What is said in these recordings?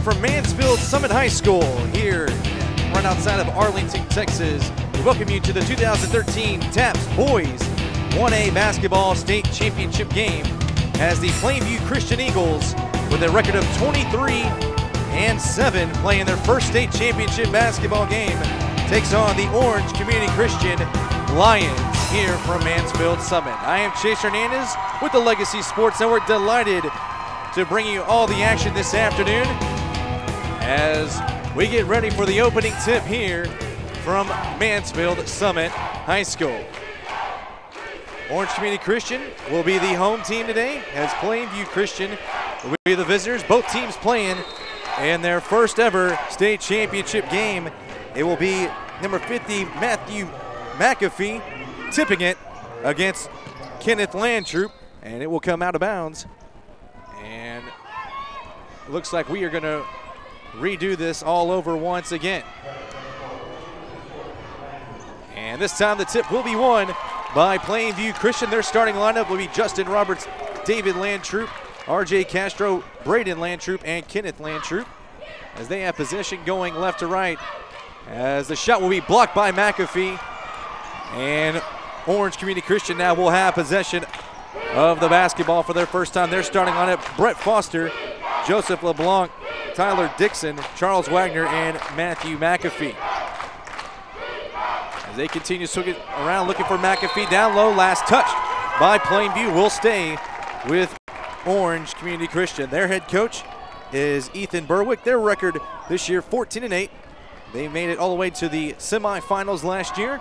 from Mansfield Summit High School here right outside of Arlington, Texas. We welcome you to the 2013 TAPPS Boys 1A Basketball State Championship game as the Plainview Christian Eagles, with a record of 23-7, playing their first state championship basketball game, takes on the Orange Community Christian Lions here from Mansfield Summit. I am Chase Hernandez with the Legacy Sports Network, delighted to bring you all the action this afternoon as we get ready for the opening tip here from Mansfield Summit High School. Orange Community Christian will be the home team today, as Plainview Christian will be the visitors. Both teams playing in their first ever state championship game. It will be number 50, Matthew McAfee, tipping it against Kenneth Landtroop, and it will come out of bounds. And it looks like we are going to redo this all over once again. And this time the tip will be won by Plainview Christian. Their starting lineup will be Justin Roberts, David Landtroop, RJ Castro, Braden Landtroop, and Kenneth Landtroop, as they have possession going left to right, as the shot will be blocked by McAfee. And Orange Community Christian now will have possession of the basketball for their first time. Their starting lineup: Brett Foster, Joseph LeBlanc, Tyler Dixon, Charles Wagner, and Matthew McAfee. As they continue swinging around looking for McAfee, down low, last touched by Plainview, will stay with Orange Community Christian. Their head coach is Ethan Berwick. Their record this year, 14-8. They made it all the way to the semifinals last year,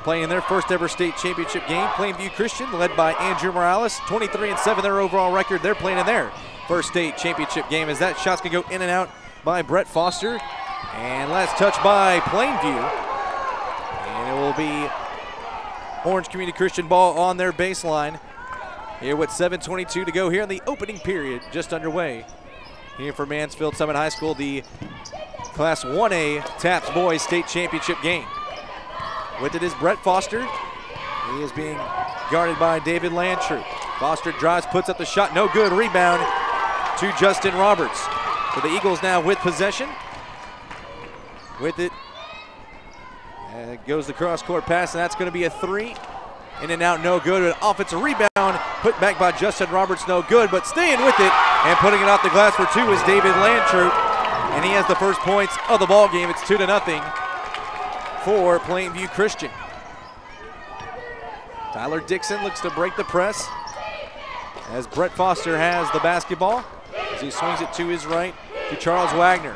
playing their first ever state championship game. Plainview Christian, led by Andrew Morales, 23-7 their overall record. They're playing in their first state championship game, as that shot's gonna go in and out by Brett Foster. And last touch by Plainview. And it will be Orange Community Christian ball on their baseline here with 7:22 to go here in the opening period, just underway here for Mansfield Summit High School, the Class 1A TAPPS Boys State Championship game. With it is Brett Foster. He is being guarded by David Landtroop. Foster drives, puts up the shot, no good. Rebound to Justin Roberts. So the Eagles now with possession. With it, goes the cross-court pass, and that's going to be a three. In and out, no good. An offensive rebound put back by Justin Roberts, no good, but staying with it and putting it off the glass for two is David Landtroop, and he has the first points of the ball game. It's 2-0 for Plainview Christian. Tyler Dixon looks to break the press as Brett Foster has the basketball, as he swings it to his right to Charles Wagner.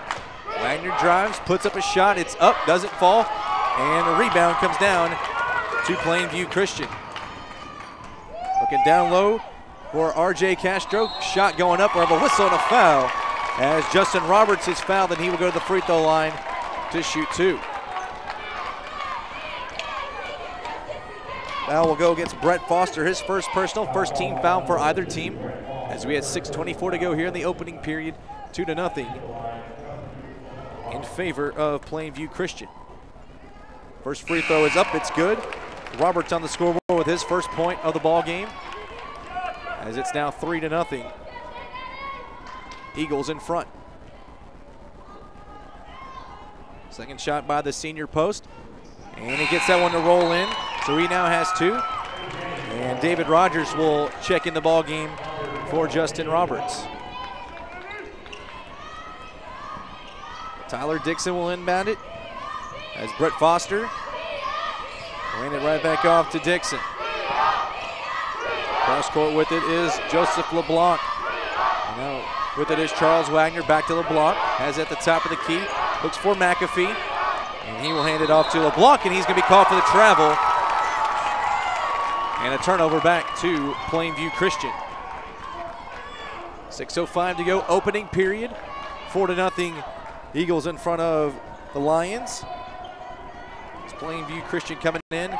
Wagner drives, puts up a shot, it's up, doesn't fall, and a rebound comes down to Plainview Christian. Looking down low for RJ Castro, shot going up, we'll have a whistle and a foul, as Justin Roberts is fouled, and he will go to the free throw line to shoot two. Foul will go against Brett Foster, his first personal, first team foul for either team, as we had 6:24 to go here in the opening period, 2-0 in favor of Plainview Christian. First free throw is up, it's good. Roberts on the scoreboard with his first point of the ball game, as it's now 3-0. Eagles in front. Second shot by the senior post, and he gets that one to roll in, so he now has two. And David Rogers will check in the ball game for Justin Roberts. Tyler Dixon will inbound it, as Brett Foster ran it right back off to Dixon. Cross court with it is Joseph LeBlanc. And now with it is Charles Wagner, back to LeBlanc, has it at the top of the key, looks for McAfee, and he will hand it off to LeBlanc, and he's gonna be called for the travel. And a turnover back to Plainview Christian. 6:05 to go, opening period, 4-0 Eagles in front of the Lions. Plainview Christian coming in,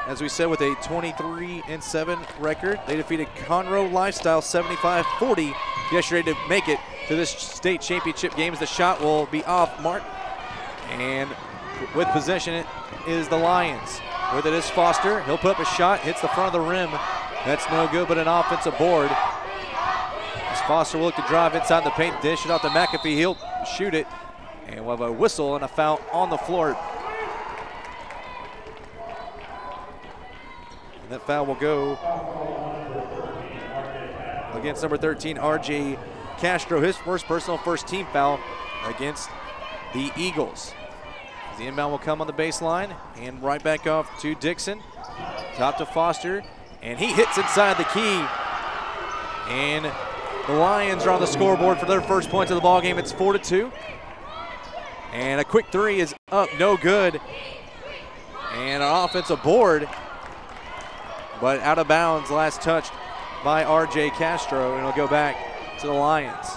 as we said, with a 23-7 record. They defeated Conroe Lifestyle 75-40 yesterday to make it to this state championship game, as the shot will be off mark. And with possession it is the Lions. With it is Foster. He'll put up a shot, hits the front of the rim. That's no good, but an offensive board. As Foster will look to drive inside the paint, dish it out to McAfee. He'll shoot it, and we'll have a whistle and a foul on the floor. And that foul will go against number 13, RJ Castro, his first personal first team foul against the Eagles. The inbound will come on the baseline and right back off to Dixon. Top to Foster, and he hits inside the key. And the Lions are on the scoreboard for their first points of the ball game. It's 4-2. And a quick three is up, no good. And an offensive board, but out of bounds, last touched by RJ Castro, and it'll go back to the Lions.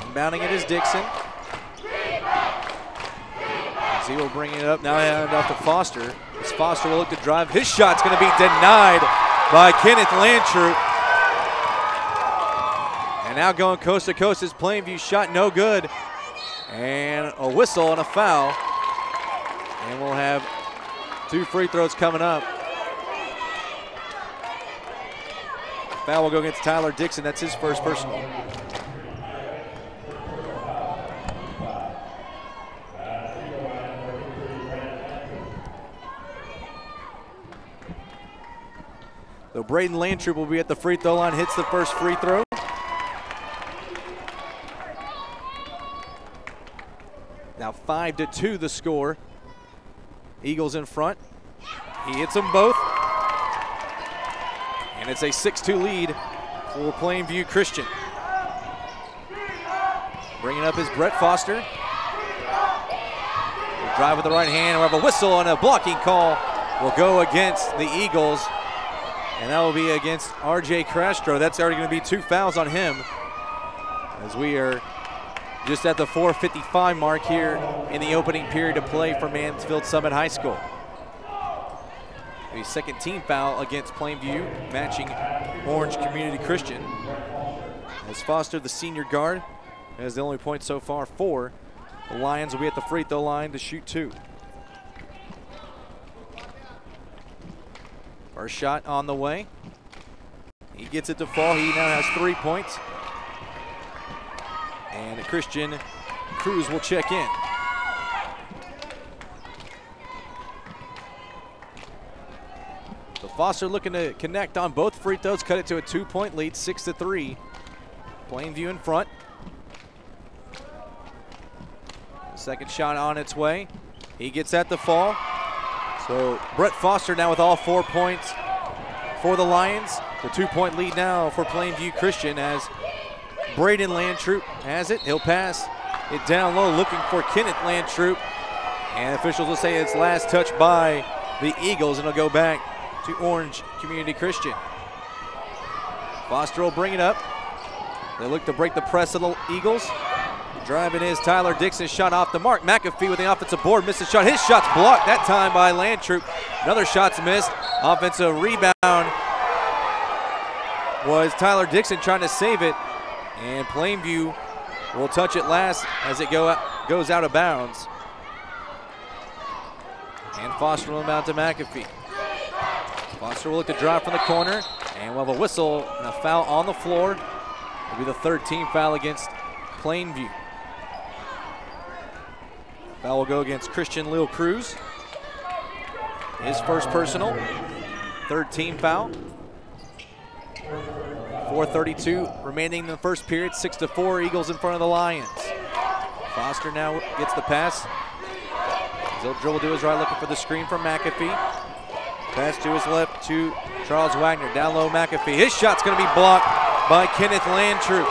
Inbounding it is Dixon. As he will bring it up, now hand off to Foster. As Foster will look to drive, his shot's gonna be denied by Kenneth Landtroop. And now going coast to coast is Plainview, shot no good. And a whistle and a foul. And we'll have 2 free throws coming up. Foul will go against Tyler Dixon, that's his first personal. So Braden Landtroop will be at the free throw line, hits the first free throw. Now 5-2 the score. Eagles in front. He hits them both. And it's a 6-2 lead for Plainview Christian. Bringing up is Brett Foster. He'll drive with the right hand. We'll have a whistle and a blocking call will go against the Eagles. And that will be against RJ Castro. That's already going to be 2 fouls on him, as we are just at the 4:55 mark here in the opening period of play for Mansfield Summit High School. A second team foul against Plainview, matching Orange Community Christian. As Foster, the senior guard, has the only point so far for. The Lions will be at the free throw line to shoot 2. First shot on the way. He gets it to fall. He now has 3 points. And Christian Cruz will check in. So Foster looking to connect on both free throws, cut it to a 2-point lead, 6-3. Plainview in front. The second shot on its way. He gets that to fall. So Brett Foster now with all 4 points for the Lions. The 2-point lead now for Plainview Christian as Braden Landtroop has it. He'll pass it down low looking for Kenneth Landtroop. And officials will say it's last touched by the Eagles, and it'll go back to Orange Community Christian. Foster will bring it up. They look to break the press of the Eagles. Driving is Tyler Dixon, shot off the mark. McAfee with the offensive board, misses shot. His shot's blocked that time by Landtroop. Another shot's missed. Offensive rebound was Tyler Dixon trying to save it. And Plainview will touch it last as it goes out of bounds. And Foster will inbound to McAfee. Foster will look to drive from the corner. And we'll have a whistle and a foul on the floor. It'll be the 3rd team foul against Plainview. Foul will go against Christian Lil Cruz. His first personal, 3rd team foul. 4:32 remaining in the first period, 6-4, Eagles in front of the Lions. Foster now gets the pass. He'll dribble to his right, looking for the screen from McAfee. Pass to his left to Charles Wagner. Down low, McAfee. His shot's gonna be blocked by Kenneth Landtroop.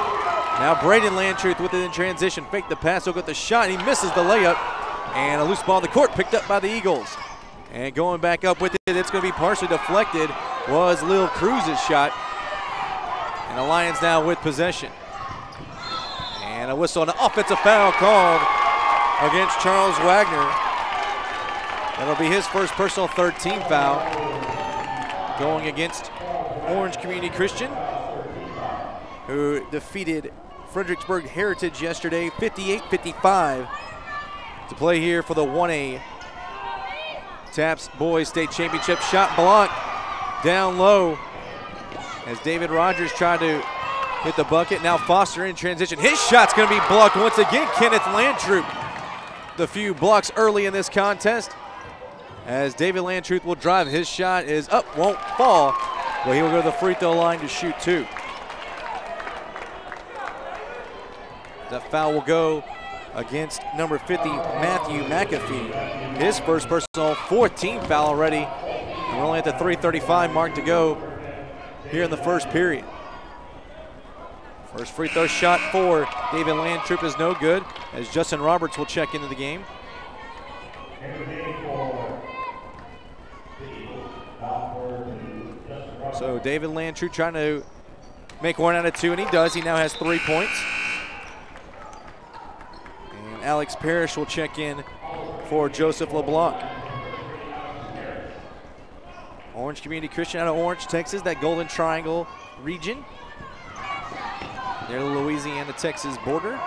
Now Braden Landtroop with it in transition. Fake the pass, he'll get the shot. He misses the layup. And a loose ball on the court picked up by the Eagles. And going back up with it, it's going to be partially deflected, was Lil Cruz's shot. And the Lions now with possession. And a whistle and an offensive foul called against Charles Wagner. That'll be his first personal 3rd team foul going against Orange Community Christian, who defeated Fredericksburg Heritage yesterday 58-55 to play here for the 1A TAPPS Boys State Championship. Shot blocked down low as David Rogers tried to hit the bucket. Now Foster in transition. His shot's going to be blocked once again. Kenneth Landtroop, the few blocks early in this contest, as David Landtroop will drive. His shot is up, won't fall, but he will go to the free throw line to shoot 2. That foul will go against number 50, Matthew McAfee. His first personal, 4th team foul already. And we're only at the 3:35 mark to go here in the first period. First free throw shot for David Landtroop is no good, as Justin Roberts will check into the game. So David Landtroop trying to make 1 out of 2, and he does. He now has 3 points. And Alex Parrish will check in for Joseph LeBlanc. Orange Community Christian out of Orange, Texas, that Golden Triangle region near the Louisiana-Texas border.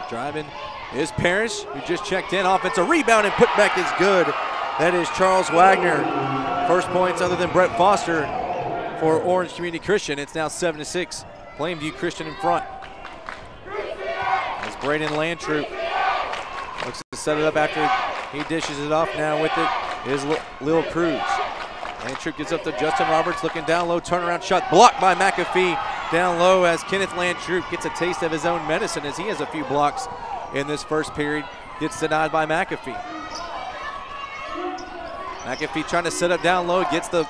Driving is Parrish, who just checked in. Offensive rebound and putback is good. That is Charles Wagner. First points other than Brett Foster for Orange Community Christian. It's now 7-6. Plainview Christian in front. As Braden Landtroop looks to set it up after he dishes it off. Now with it is Lil Cruz. Landtroop gets up to Justin Roberts, looking down low, turnaround shot blocked by McAfee down low, as Kenneth Landtroop gets a taste of his own medicine, as he has a few blocks in this first period. Gets denied by McAfee. McAfee trying to set up down low, gets the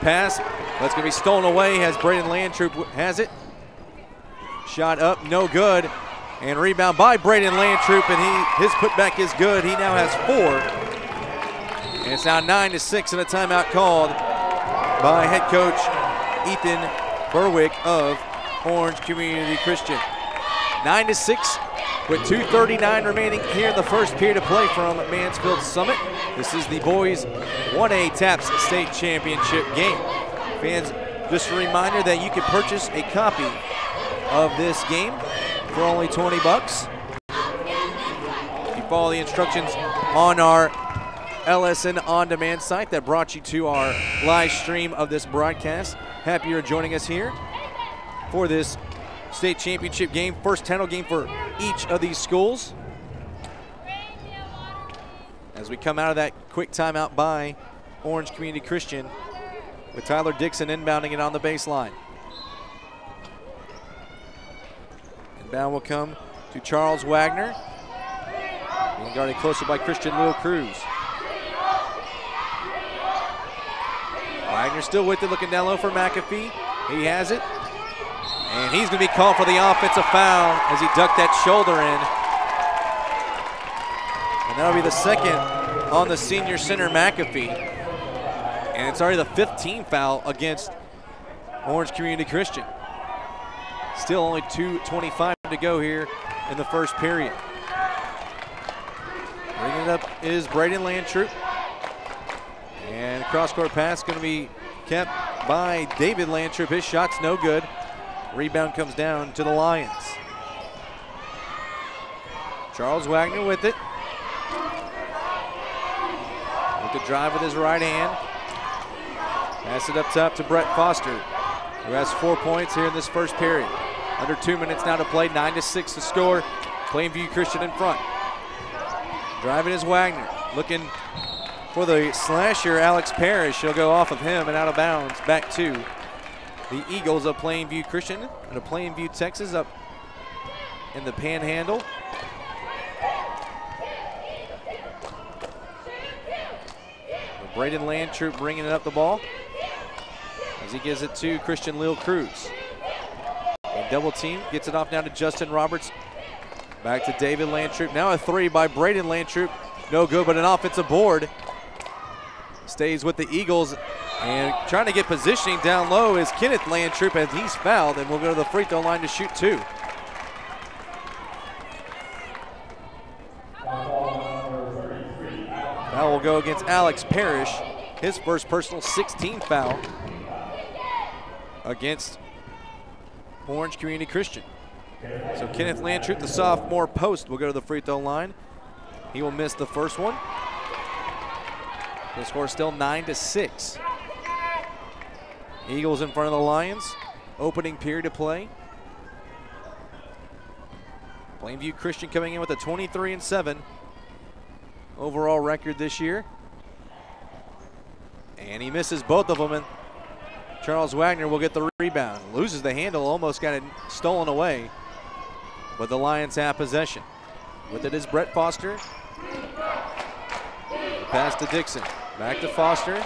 pass, but it's going to be stolen away as Braden Landtroop has it. Shot up, no good, and rebound by Braden Landtroop, and his putback is good. He now has 4. And it's now 9-6 and a timeout called by head coach Ethan Berwick of Orange Community Christian. 9-6 with 2:39 remaining here in the first period of play from Mansfield Summit. This is the boys 1A TAPPS State Championship game. Fans, just a reminder that you can purchase a copy of this game for only 20 bucks. If you follow the instructions on our LSN on-demand site that brought you to our live stream of this broadcast. Happy you're joining us here for this state championship game, first title game for each of these schools. As we come out of that quick timeout by Orange Community Christian, with Tyler Dixon inbounding it on the baseline. Inbound will come to Charles Wagner, being guarded closer by Christian Lil Cruz. Wagner still with it, looking down low for McAfee. He has it. And he's going to be called for the offensive foul as he ducked that shoulder in. And that'll be the second on the senior center, McAfee. And it's already the 5th team foul against Orange Community Christian. Still only 2:25 to go here in the first period. Bringing it up is Braden Landtroop. And cross-court pass going to be kept by David Landtroop. His shot's no good. Rebound comes down to the Lions. Charles Wagner with it. With the drive with his right hand. Pass it up top to Brett Foster, who has 4 points here in this first period. Under 2 minutes now to play, 9-6 to score. Plainview Christian in front. Driving is Wagner, looking for the slasher, Alex Parrish. He'll go off of him and out of bounds back to the Eagles of Plainview Christian out of Plainview, Texas, up in the Panhandle. Braden Landtroop bringing it up the ball as he gives it to Christian Lil Cruz. And double team, gets it off now to Justin Roberts. Back to David Landtroop. Now a 3 by Braden Landtroop. No good, but an offensive board. Stays with the Eagles, and trying to get positioning down low is Kenneth Landtroop as he's fouled, and we'll go to the free throw line to shoot 2. Foul will go against Alex Parrish, his first personal 16 foul against Orange Community Christian. So Kenneth Landtroop, the sophomore post, will go to the free throw line. He will miss the first one. The score is still 9-6. Eagles in front of the Lions. Opening period of play. Plainview Christian coming in with a 23-7 overall record this year. And he misses both of them, and Charles Wagner will get the rebound. Loses the handle, almost got it stolen away, but the Lions have possession. With it is Brett Foster. Pass to Dixon, back to Foster.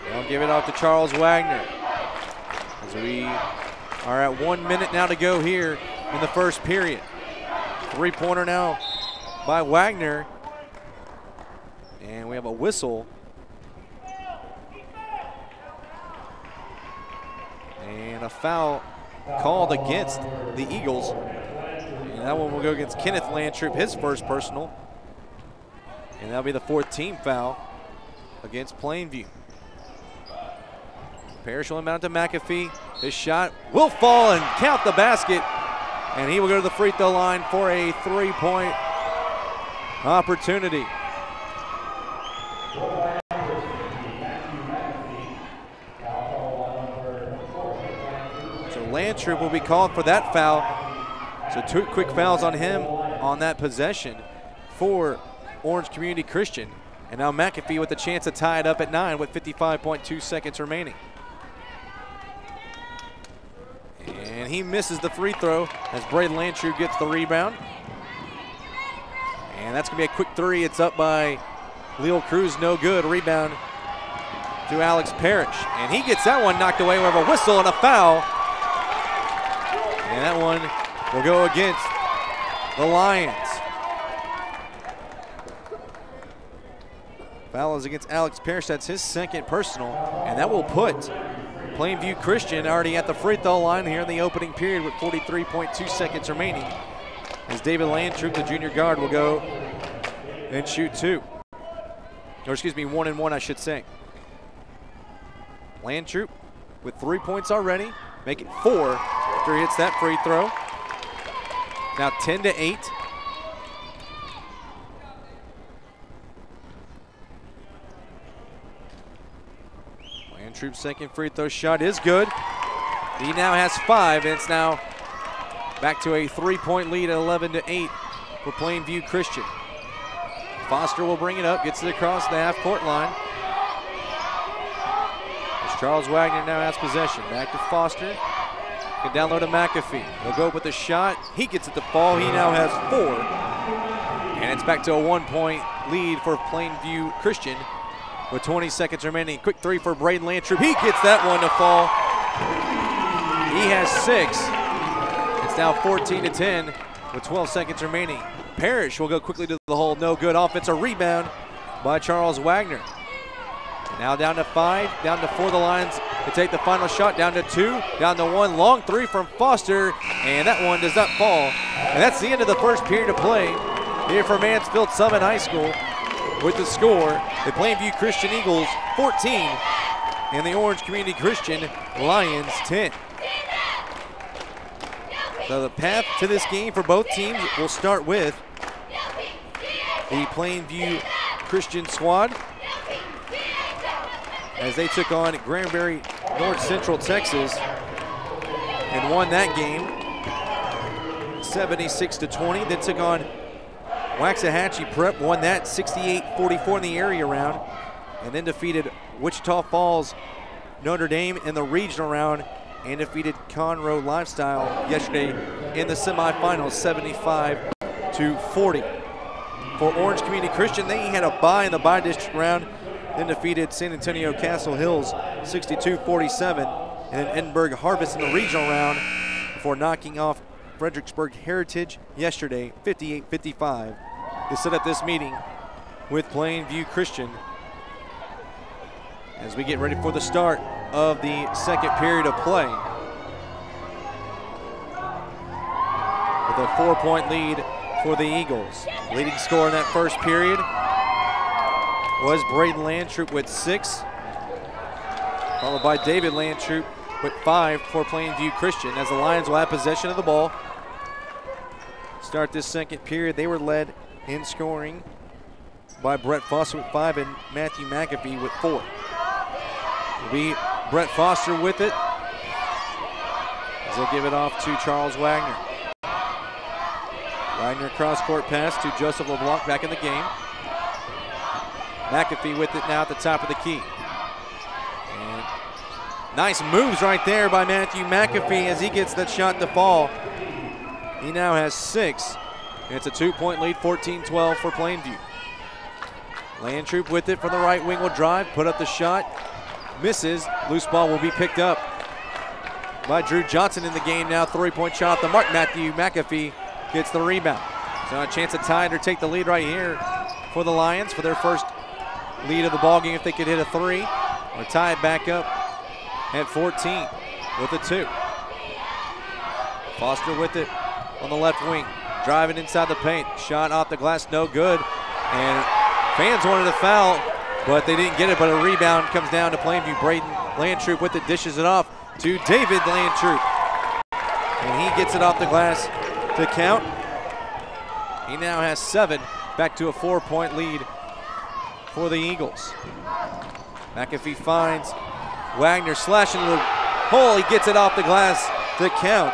They'll give it off to Charles Wagner. As we are at 1 minute now to go here in the first period. Three-pointer now by Wagner. And we have a whistle. And a foul called against the Eagles. And that one will go against Kenneth Landtroop, his first personal. And that'll be the 4th team foul against Plainview. Parrish will inbound to McAfee. His shot will fall and count the basket. And he will go to the free throw line for a 3-point opportunity. So Landtroop will be called for that foul. So 2 quick fouls on him on that possession for Orange Community Christian. And now McAfee with a chance to tie it up at 9 with 55.2 seconds remaining. And he misses the free throw as Braden Landtroop gets the rebound. And that's going to be a quick 3. It's up by Leo Cruz, no good. Rebound to Alex Parrish. And he gets that one knocked away. We have a whistle and a foul. And that one will go against the Lions. Foul is against Alex Parrish. That's his 2nd personal. And that will put Plainview Christian already at the free throw line here in the opening period with 43.2 seconds remaining. As David Landtroop, the junior guard, will go and shoot 2. Or excuse me, 1 and 1, I should say. Landtroop with 3 points already, make it 4 after he hits that free throw. Now 10-8. Landtroop's 2nd free throw shot is good. He now has 5, and it's now back to a 3-point lead at 11-8 for Plainview Christian. Foster will bring it up, gets it across the half-court line. As Charles Wagner now has possession. Back to Foster. Get down low to McAfee. He'll go with a shot. He gets it to fall. He now has 4. And it's back to a 1-point lead for Plainview Christian with 20 seconds remaining. Quick 3 for Braden Landtroop. He gets that one to fall. He has 6. It's now 14-10 with 12 seconds remaining. Parrish will go quickly to the hole. No good. Offensive rebound by Charles Wagner. And now down to 5, down to 4 the Lions to take the final shot. Down to 2, down to 1. Long 3 from Foster, and that one does not fall. And that's the end of the first period of play here for Mansfield Summit High School. With the score, the Plainview Christian Eagles 14 and the Orange Community Christian Lions 10. So the path to this game for both teams will start with the Plainview Christian squad as they took on Granbury North Central Texas and won that game 76-20. Then took on Waxahachie Prep, won that 68-44 in the area round, and then defeated Wichita Falls Notre Dame in the regional round and defeated Conroe Lifestyle yesterday in the semifinals 75-40. For Orange Community Christian, they had a bye in the bi-district round, then defeated San Antonio Castle Hills 62-47, and then Edinburgh Harvest in the regional round before knocking off Fredericksburg Heritage yesterday 58-55 to set up this meeting with Plainview Christian as we get ready for the start of the second period of play. With a 4-point lead for the Eagles. Leading scorer in that first period was Braden Landtroop with 6, followed by David Landtroop with 5 for Plainview Christian as the Lions will have possession of the ball. Start this second period, they were led in scoring by Brett Foster with 5 and Matthew McAfee with 4. Will be Brett Foster with it, as they'll give it off to Charles Wagner. Wagner cross-court pass to Joseph LeBlanc back in the game. McAfee with it now at the top of the key. And nice moves right there by Matthew McAfee as he gets that shot to fall. He now has 6. It's a 2-point lead, 14-12 for Plainview. Landtroop with it from the right wing will drive, put up the shot, misses. Loose ball will be picked up by Drew Johnson in the game now. 3-point shot off the mark. Matthew McAfee gets the rebound. So a chance to tie it or take the lead right here for the Lions for their first lead of the ball game if they could hit a 3 or tie it back up at 14 with a 2. Foster with it on the left wing, driving inside the paint. Shot off the glass, no good. And fans wanted a foul, but they didn't get it, but a rebound comes down to Plainview. Braden Landtroop with it, dishes it off to David Landtroop. And he gets it off the glass to count. He now has 7, back to a 4-point lead for the Eagles. McAfee finds Wagner slashing the hole. He gets it off the glass to count.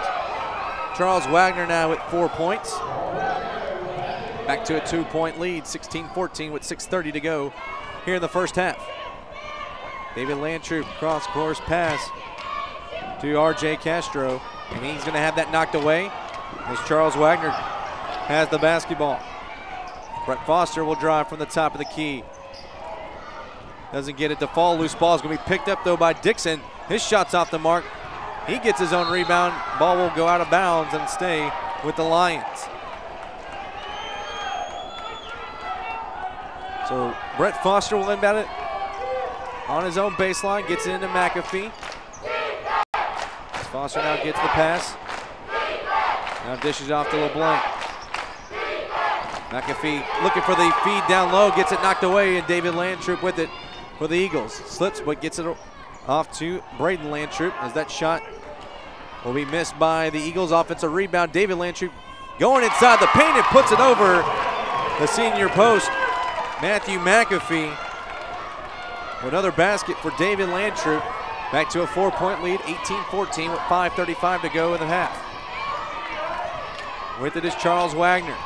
Charles Wagner now with 4 points. Back to a 2-point lead, 16-14 with 6:30 to go here in the first half. David Landtroop cross-course pass to R.J. Castro, and he's going to have that knocked away as Charles Wagner has the basketball. Brett Foster will drive from the top of the key. Doesn't get it to fall. Loose ball is going to be picked up, though, by Dixon. His shot's off the mark. He gets his own rebound. Ball will go out of bounds and stay with the Lions. So Brett Foster will inbound it on his own baseline, gets it into McAfee. Foster now gets the pass. Now dishes off to LeBlanc. McAfee looking for the feed down low, gets it knocked away, and David Landtroop with it for the Eagles. Slips, but gets it off to Braden Landtroop as that shot will be missed by the Eagles. Offensive rebound. David Landtroop going inside the paint and puts it over the senior post. Matthew McAfee with another basket for David Landtroop. Back to a 4-point lead, 18-14 with 5:35 to go in the half. With it is Charles Wagner.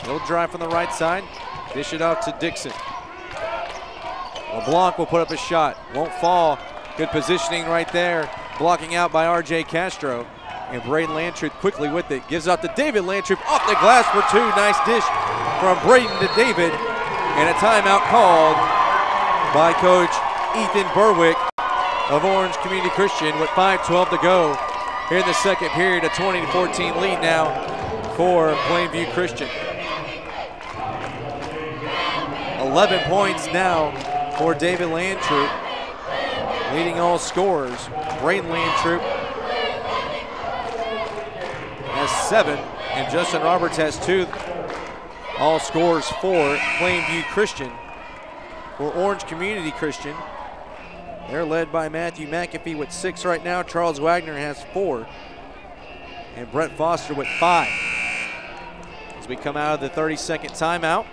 He'll drive from the right side, dish it off to Dixon. LeBlanc will put up a shot, won't fall. Good positioning right there, blocking out by R.J. Castro. And Braden Landtroop quickly with it, gives out to David Landtroop off the glass for 2. Nice dish from Braden to David. And a timeout called by Coach Ethan Berwick of Orange Community Christian with 5:12 to go here in the second period. A 20-14 lead now for Plainview Christian. 11 points now for David Landtroop, leading all scorers. Braden Landtroop has 7, and Justin Roberts has 2. All scores for Plainview Christian. For Orange Community Christian, they're led by Matthew McAfee with 6 right now. Charles Wagner has 4. And Brett Foster with 5. As we come out of the 30-second timeout,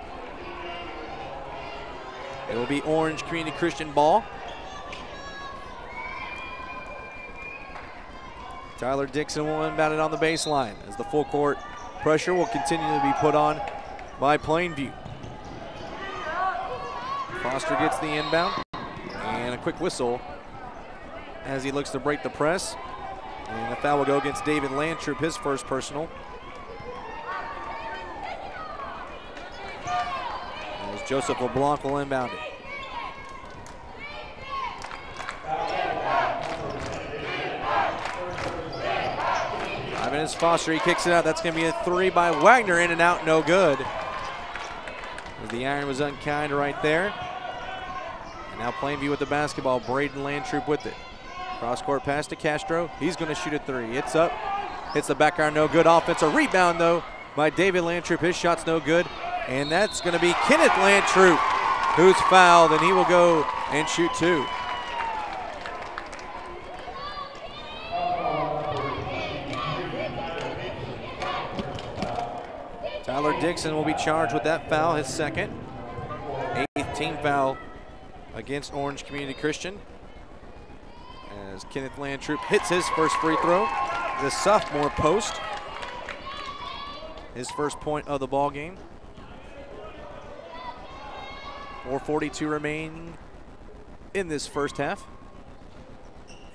it will be Orange Community Christian ball. Tyler Dixon will inbound it on the baseline as the full court pressure will continue to be put on by Plainview. Foster gets the inbound and a quick whistle as he looks to break the press. And the foul will go against David Landtroop, his first personal. As Joseph LeBlanc will inbound it. Ivan Foster, he kicks it out. That's going to be a 3 by Wagner, in and out, no good. As the iron was unkind right there. And now Plainview with the basketball. Braden Landtroop with it. Cross-court pass to Castro. He's going to shoot a 3. It's up. Hits the back iron, no good. Offensive rebound, though, by David Landtroop. His shot's no good. And that's going to be Kenneth Landtroop, who's fouled, and he will go and shoot 2. Tyler Dixon will be charged with that foul, his second. 8th team foul against Orange Community Christian. as Kenneth Landtroop hits his first free throw. The sophomore post. His first point of the ball game. 4:42 remaining in this first half.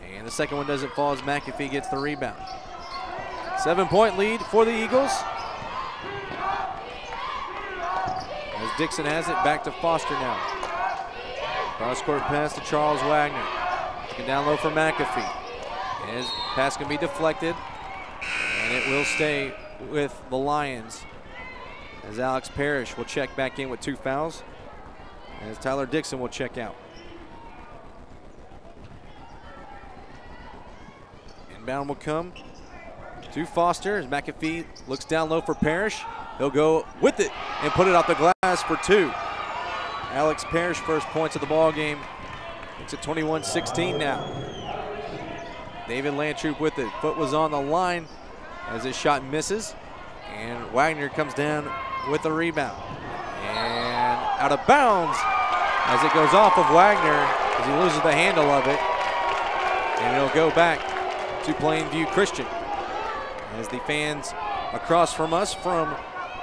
And the second one doesn't fall as McAfee gets the rebound. 7-point lead for the Eagles. As Dixon has it, back to Foster now. Cross-court pass to Charles Wagner. Looking down low for McAfee. His pass can be deflected, and it will stay with the Lions as Alex Parrish will check back in with 2 fouls, as Tyler Dixon will check out. Inbound will come to Foster as McAfee looks down low for Parrish. He'll go with it and put it off the glass for 2. Alex Parrish, first points of the ball game. It's at 21-16 now. David Landtroop with it. Foot was on the line as his shot misses. And Wagner comes down with the rebound. And out of bounds as it goes off of Wagner as he loses the handle of it. And it'll go back to Plainview Christian. As the fans across from us from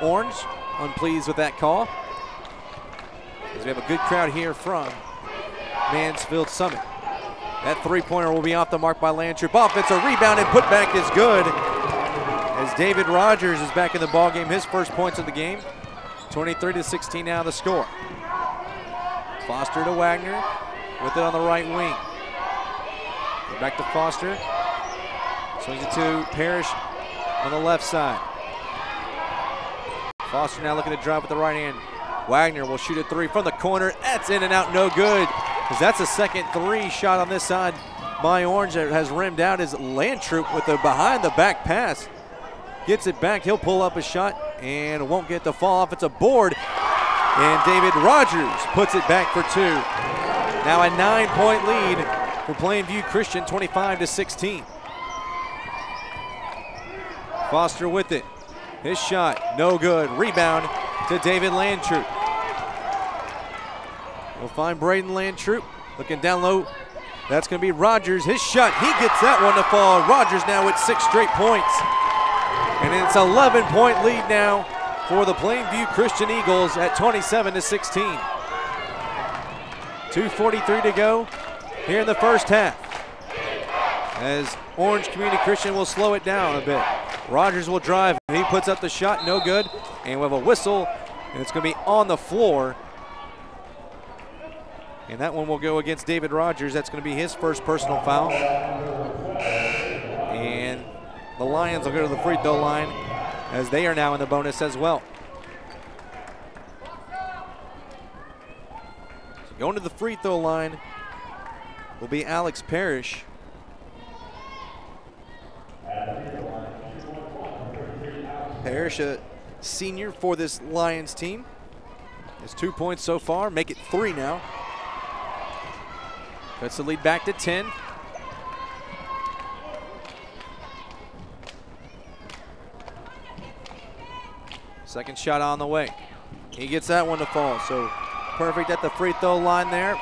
Orange, unpleased with that call. As we have a good crowd here from Mansfield Summit. That 3-pointer will be off the mark by Landtroop. Offensive rebound and putback is good. As David Rogers is back in the ball game, his first points of the game. 23-16 now the score. Foster to Wagner with it on the right wing. Back to Foster. Swings it to Parrish on the left side. Foster now looking to drive with the right hand. Wagner will shoot a 3 from the corner. That's in and out, no good. Because that's a second 3 shot on this side by Orange that has rimmed out as Landtroop with the behind the back pass. Gets it back, he'll pull up a shot and won't get the fall off. It's a board. And David Rogers puts it back for 2. Now a 9-point lead for Plainview Christian, 25-16. Foster with it. His shot, no good. Rebound to David Landtroop. We'll find Braden Landtroop looking down low. That's going to be Rogers. His shot, he gets that one to fall. Rogers now with 6 straight points. And it's 11-point lead now for the Plainview Christian Eagles at 27-16. 2:43 to go here in the first half. As Orange Community Christian will slow it down a bit. Rogers will drive. He puts up the shot, no good. And we have a whistle, and it's going to be on the floor. And that one will go against David Rogers. That's going to be his first personal foul. And the Lions will go to the free throw line as they are now in the bonus as well. So going to the free throw line will be Alex Parrish. Parrish, a senior for this Lions team. Has 2 points so far, make it 3 now. Cuts the lead back to 10. Second shot on the way. He gets that one to fall, so perfect at the free throw line there.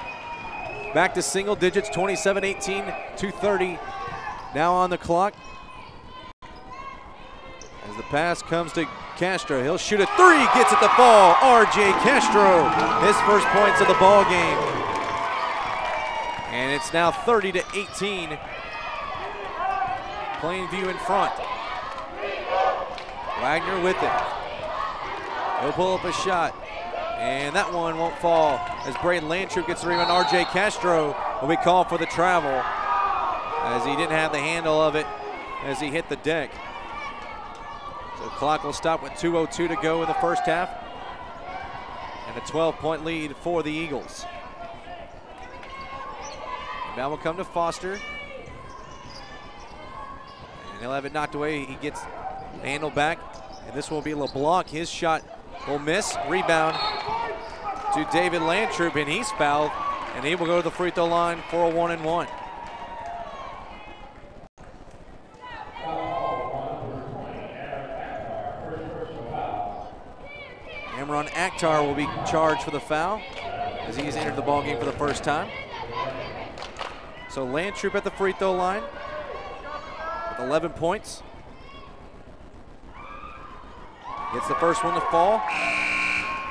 Back to single digits, 27-18, 2:30 now on the clock. As the pass comes to Castro, he'll shoot a 3, gets it to fall. R.J. Castro, his first points of the ball game. And it's now 30-18. Plainview in front. Wagner with it. He'll pull up a shot, and that one won't fall as Braden Landtroop gets the rebound. R.J. Castro will be called for the travel as he didn't have the handle of it as he hit the deck. So the clock will stop with 2:02 to go in the first half. And a 12-point lead for the Eagles. And now will come to Foster. And he'll have it knocked away. He gets the handle back. And this will be LeBlanc. His shot will miss. Rebound to David Landtroop, and he's fouled. And he will go to the free throw line for a 1-and-1. Amron Akhtar will be charged for the foul as he's entered the ball game for the first time. So Landtroop at the free throw line with 11 points. Gets the first one to fall.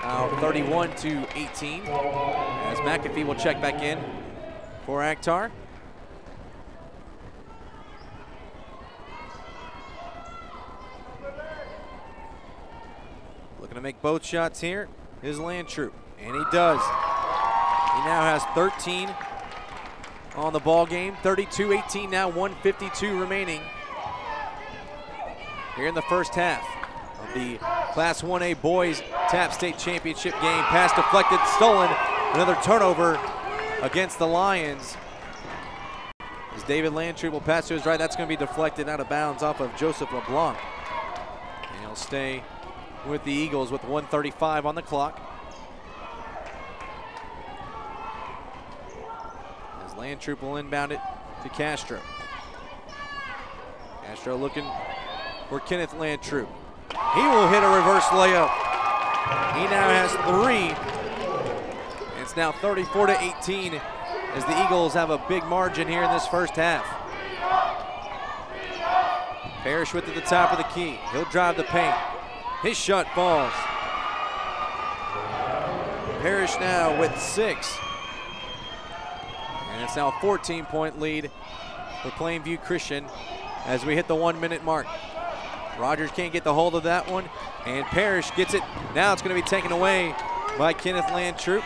Now 31-18 as McAfee will check back in for Akhtar. Looking to make both shots here is Landtroop, and he does. He now has 13 on the ball game. 32-18 now, 1:52 remaining here in the first half of the Class 1A Boys TAPPS State Championship game. Pass deflected, stolen. Another turnover against the Lions. As David Landtroop will pass to his right, that's going to be deflected out of bounds off of Joseph LeBlanc. And he'll stay with the Eagles with 1:35 on the clock. As Landtroop will inbound it to Castro. Castro looking for Kenneth Landtroop. He will hit a reverse layup. He now has 3. It's now 34-18 as the Eagles have a big margin here in this first half. Parrish with it at the top of the key. He'll drive the paint. His shot falls. Parrish now with 6. And it's now a 14-point lead for Plainview Christian as we hit the 1-minute mark. Rogers can't get the hold of that one, and Parrish gets it. Now it's going to be taken away by Kenneth Landtroop.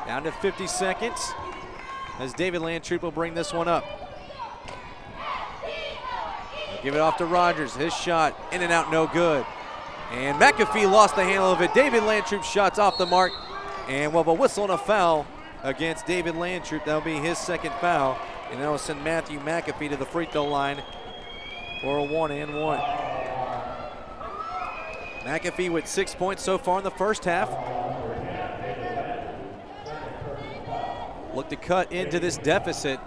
Down to 50 seconds as David Landtroop will bring this one up. Give it off to Rogers. His shot in and out, no good. And McAfee lost the handle of it. David Landtroop's shot's off the mark. And we'll have a whistle and a foul against David Landtroop. That'll be his second foul. And that'll send Matthew McAfee to the free throw line for a 1-and-1. McAfee with 6 points so far in the first half. Look to cut into this deficit.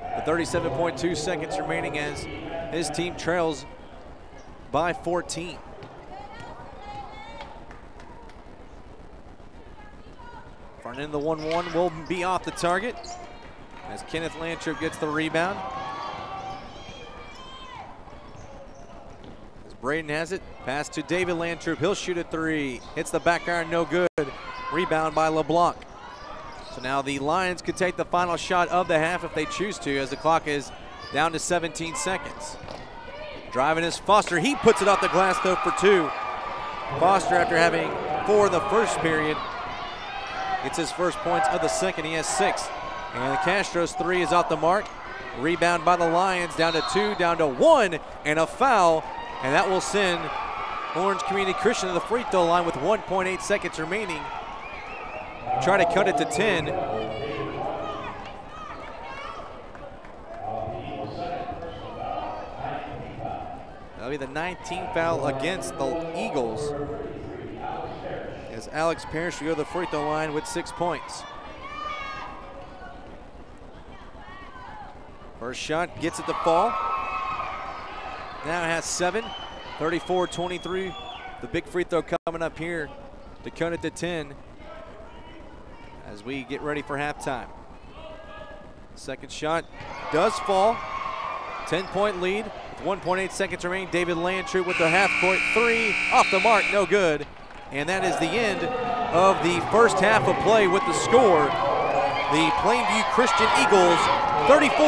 The 37.2 seconds remaining as his team trails by 14. Front end of the 1-1 will be off the target as Kenneth Landtroop gets the rebound. As Braden has it, pass to David Landtroop. He'll shoot a 3. Hits the back iron, no good. Rebound by LeBlanc. So now the Lions could take the final shot of the half if they choose to, as the clock is down to 17 seconds. Driving is Foster. He puts it off the glass though for 2. Foster, after having 4 in the first period, gets his first points of the second. He has 6. And Castro's 3 is off the mark. Rebound by the Lions, down to 2, down to 1, and a foul. And that will send Orange Community Christian to the free throw line with 1.8 seconds remaining. Try to cut it to 10. That'll be the 19th foul against the Eagles, as Alex Parrish will go to the free throw line with 6 points. First shot gets it to fall. Now has 7. 34-23. The big free throw coming up here to cut it to 10 as we get ready for halftime. Second shot does fall. 10-point lead with 1.8 seconds remaining. David Landtroop with the half-court 3 off the mark, no good. And that is the end of the first half of play with the score. The Plainview Christian Eagles 34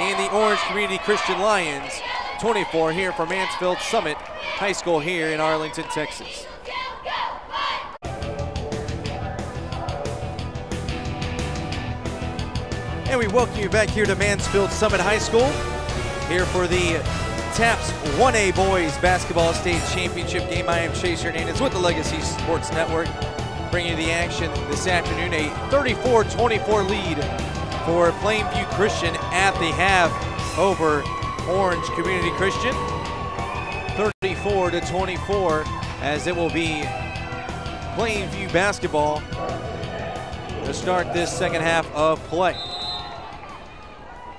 and the Orange Community Christian Lions 24 here from Mansfield Summit High School here in Arlington, Texas. And we welcome you back here to Mansfield Summit High School here for the TAPPS 1A Boys Basketball State Championship game. I am Chase Hernandez with the Legacy Sports Network, bringing you the action this afternoon. A 34-24 lead for Plainview Christian at the half over Orange Community Christian. 34-24 as it will be Plainview basketball to start this second half of play.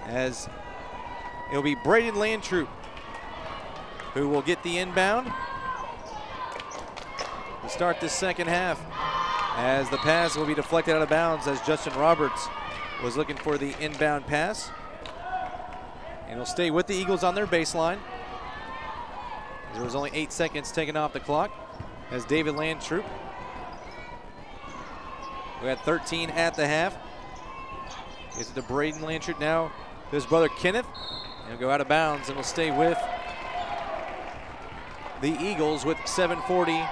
As it'll be Braden Landtroop who will get the inbound to start this second half. as the pass will be deflected out of bounds as Justin Roberts was looking for the inbound pass. And he'll stay with the Eagles on their baseline. There was only 8 seconds taken off the clock as David Landtroop, who had 13 at the half, gives it to Braden Landtroop now. His brother Kenneth, and he'll go out of bounds and will stay with the Eagles with 7:40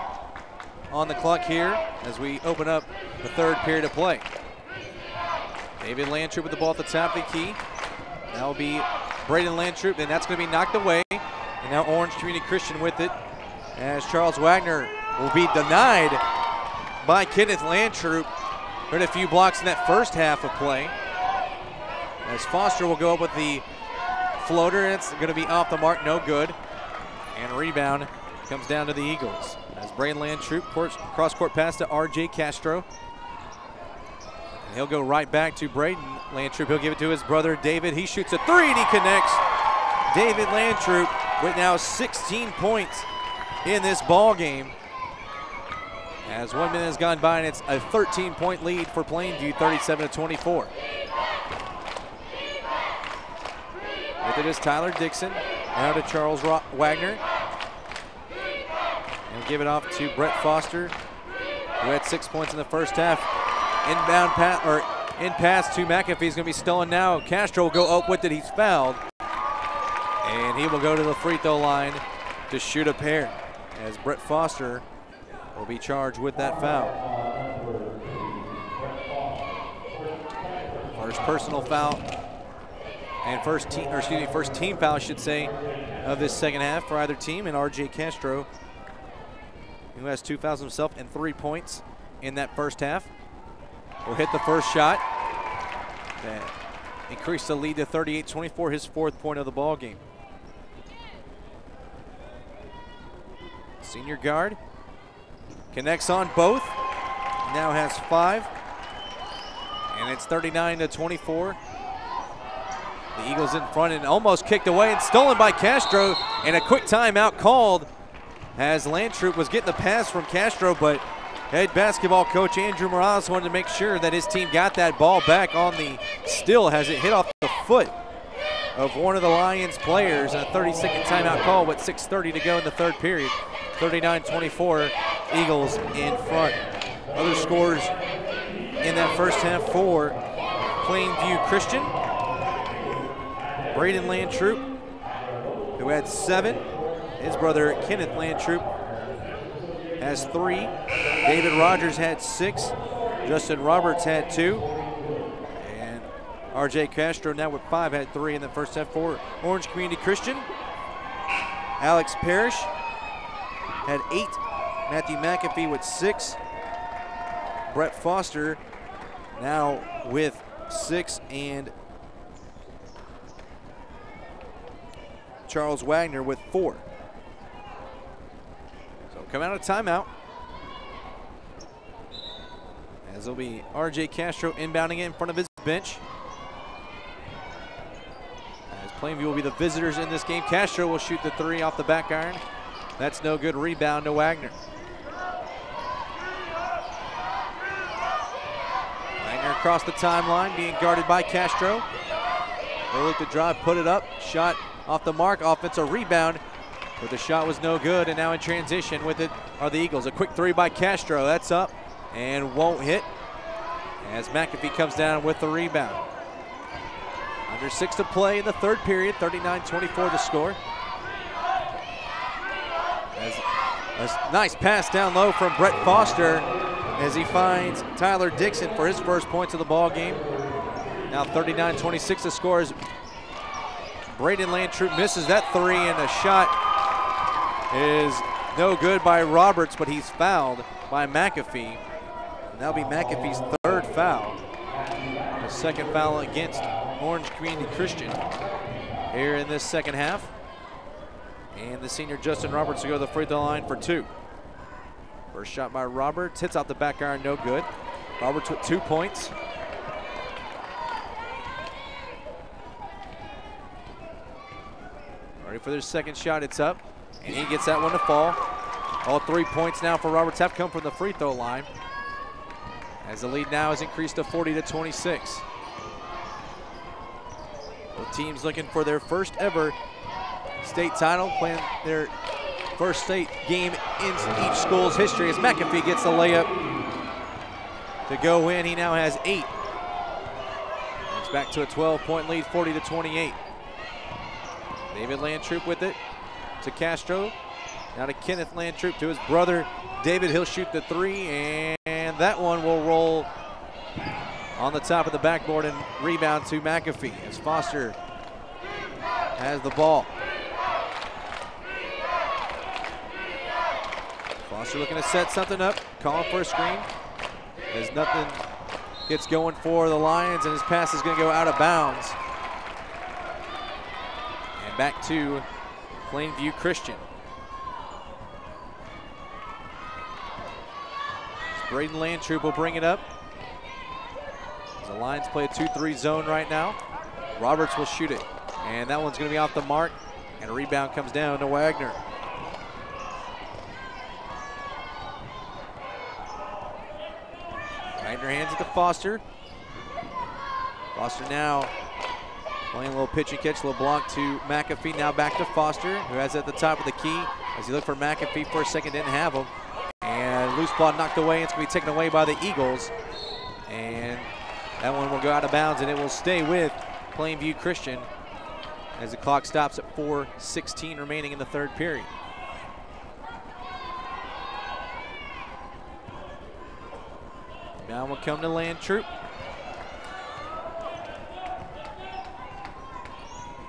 on the clock here as we open up the third period of play. David Landtroop with the ball at the top of the key. That will be Braden Landtroop, and that's going to be knocked away. And now Orange Community Christian with it as Charles Wagner will be denied by Kenneth Landtroop. Heard a few blocks in that first half of play. As Foster will go up with the floater, and it's going to be off the mark, no good. And rebound comes down to the Eagles. As Braden Landtroop, cross-court pass to R.J. Castro. And he'll go right back to Braden Landtroop. He'll give it to his brother David. He shoots a three and he connects. David Landtroop with now 16 points in this ball game. As 1 minute has gone by and it's a 13-point lead for Plainview, 37-24. With it is Tyler Dixon, now to Charles Wagner. And give it off to Brett Foster, who had 6 points in the first half. Inbound pass, or in pass to McAfee is going to be stolen now. Castro will go up with it, he's fouled. And he will go to the free throw line to shoot a pair as Brett Foster will be charged with that foul. First personal foul and first team foul, I should say, of this second half for either team. And R.J. Castro, who has 2 fouls himself and 3 points in that first half, will hit the first shot. That increased the lead to 38-24, his 4th point of the ball game. Senior guard connects on both, now has 5, and it's 39-24. The Eagles in front and almost kicked away and stolen by Castro, and a quick timeout called as Landtroop was getting the pass from Castro, but head basketball coach Andrew Morales wanted to make sure that his team got that ball back on the still as it hit off the foot of one of the Lions players. A 30-second timeout call with 6:30 to go in the third period. 39-24, Eagles in front. Other scores in that first half for Plainview Christian. Braden Landtroop, who had 7. His brother Kenneth Landtroop has 3. David Rogers had 6. Justin Roberts had 2. And R.J. Castro now with 5 had 3 in the first half for Orange Community Christian. Alex Parrish had 8. Matthew McAfee with 6. Brett Foster now with 6, and Charles Wagner with 4. So come out of timeout, as it'll be R.J. Castro inbounding it in front of his bench. As Plainview will be the visitors in this game. Castro will shoot the 3 off the back iron. That's no good. Rebound to Wagner. Wagner across the timeline, being guarded by Castro. They'll look to drive, put it up. Shot off the mark, offensive rebound. But the shot was no good, and now in transition with it are the Eagles. A quick 3 by Castro. That's up and won't hit as McAfee comes down with the rebound. Under 6 to play in the third period. 39-24 the score. As a nice pass down low from Brett Foster as he finds Tyler Dixon for his first points of the ball game. Now 39-26 the score as Braden Landtroop misses that 3, and the shot is no good by Roberts, but he's fouled by McAfee. And that'll be McAfee's 3rd foul. The 2nd foul against Orange Community Christian here in this second half. And the senior Justin Roberts will go to the free throw line for 2. First shot by Roberts, hits out the back iron, no good. Roberts with 2 points. Ready for their second shot, it's up. And he gets that one to fall. All 3 points now for Roberts have come from the free throw line. as the lead now has increased to 40-26. Both teams looking for their first ever state title, playing their first state game in each school's history as McAfee gets the layup to go in. He now has 8. It's back to a 12-point lead, 40-28. David Landtroop with it to Castro. Now to Kenneth Landtroop, to his brother David. He'll shoot the 3, and that one will roll on the top of the backboard and rebound to McAfee as Foster has the ball. Foster looking to set something up, calling for a screen. As nothing gets going for the Lions, and his pass is going to go out of bounds. And back to Plainview Christian. Braden Landtroop will bring it up. As the Lions play a 2-3 zone right now. Roberts will shoot it, and that one's going to be off the mark, and a rebound comes down to Wagner. Wagner hands it to Foster. Foster now playing a little pitch and catch. LeBlanc to McAfee, now back to Foster, who has it at the top of the key. As he looked for McAfee for a second, didn't have him. And loose ball knocked away. It's going to be taken away by the Eagles. And that one will go out of bounds, and it will stay with Plainview Christian as the clock stops at 4:16 remaining in the third period. Now will come to Landtroop.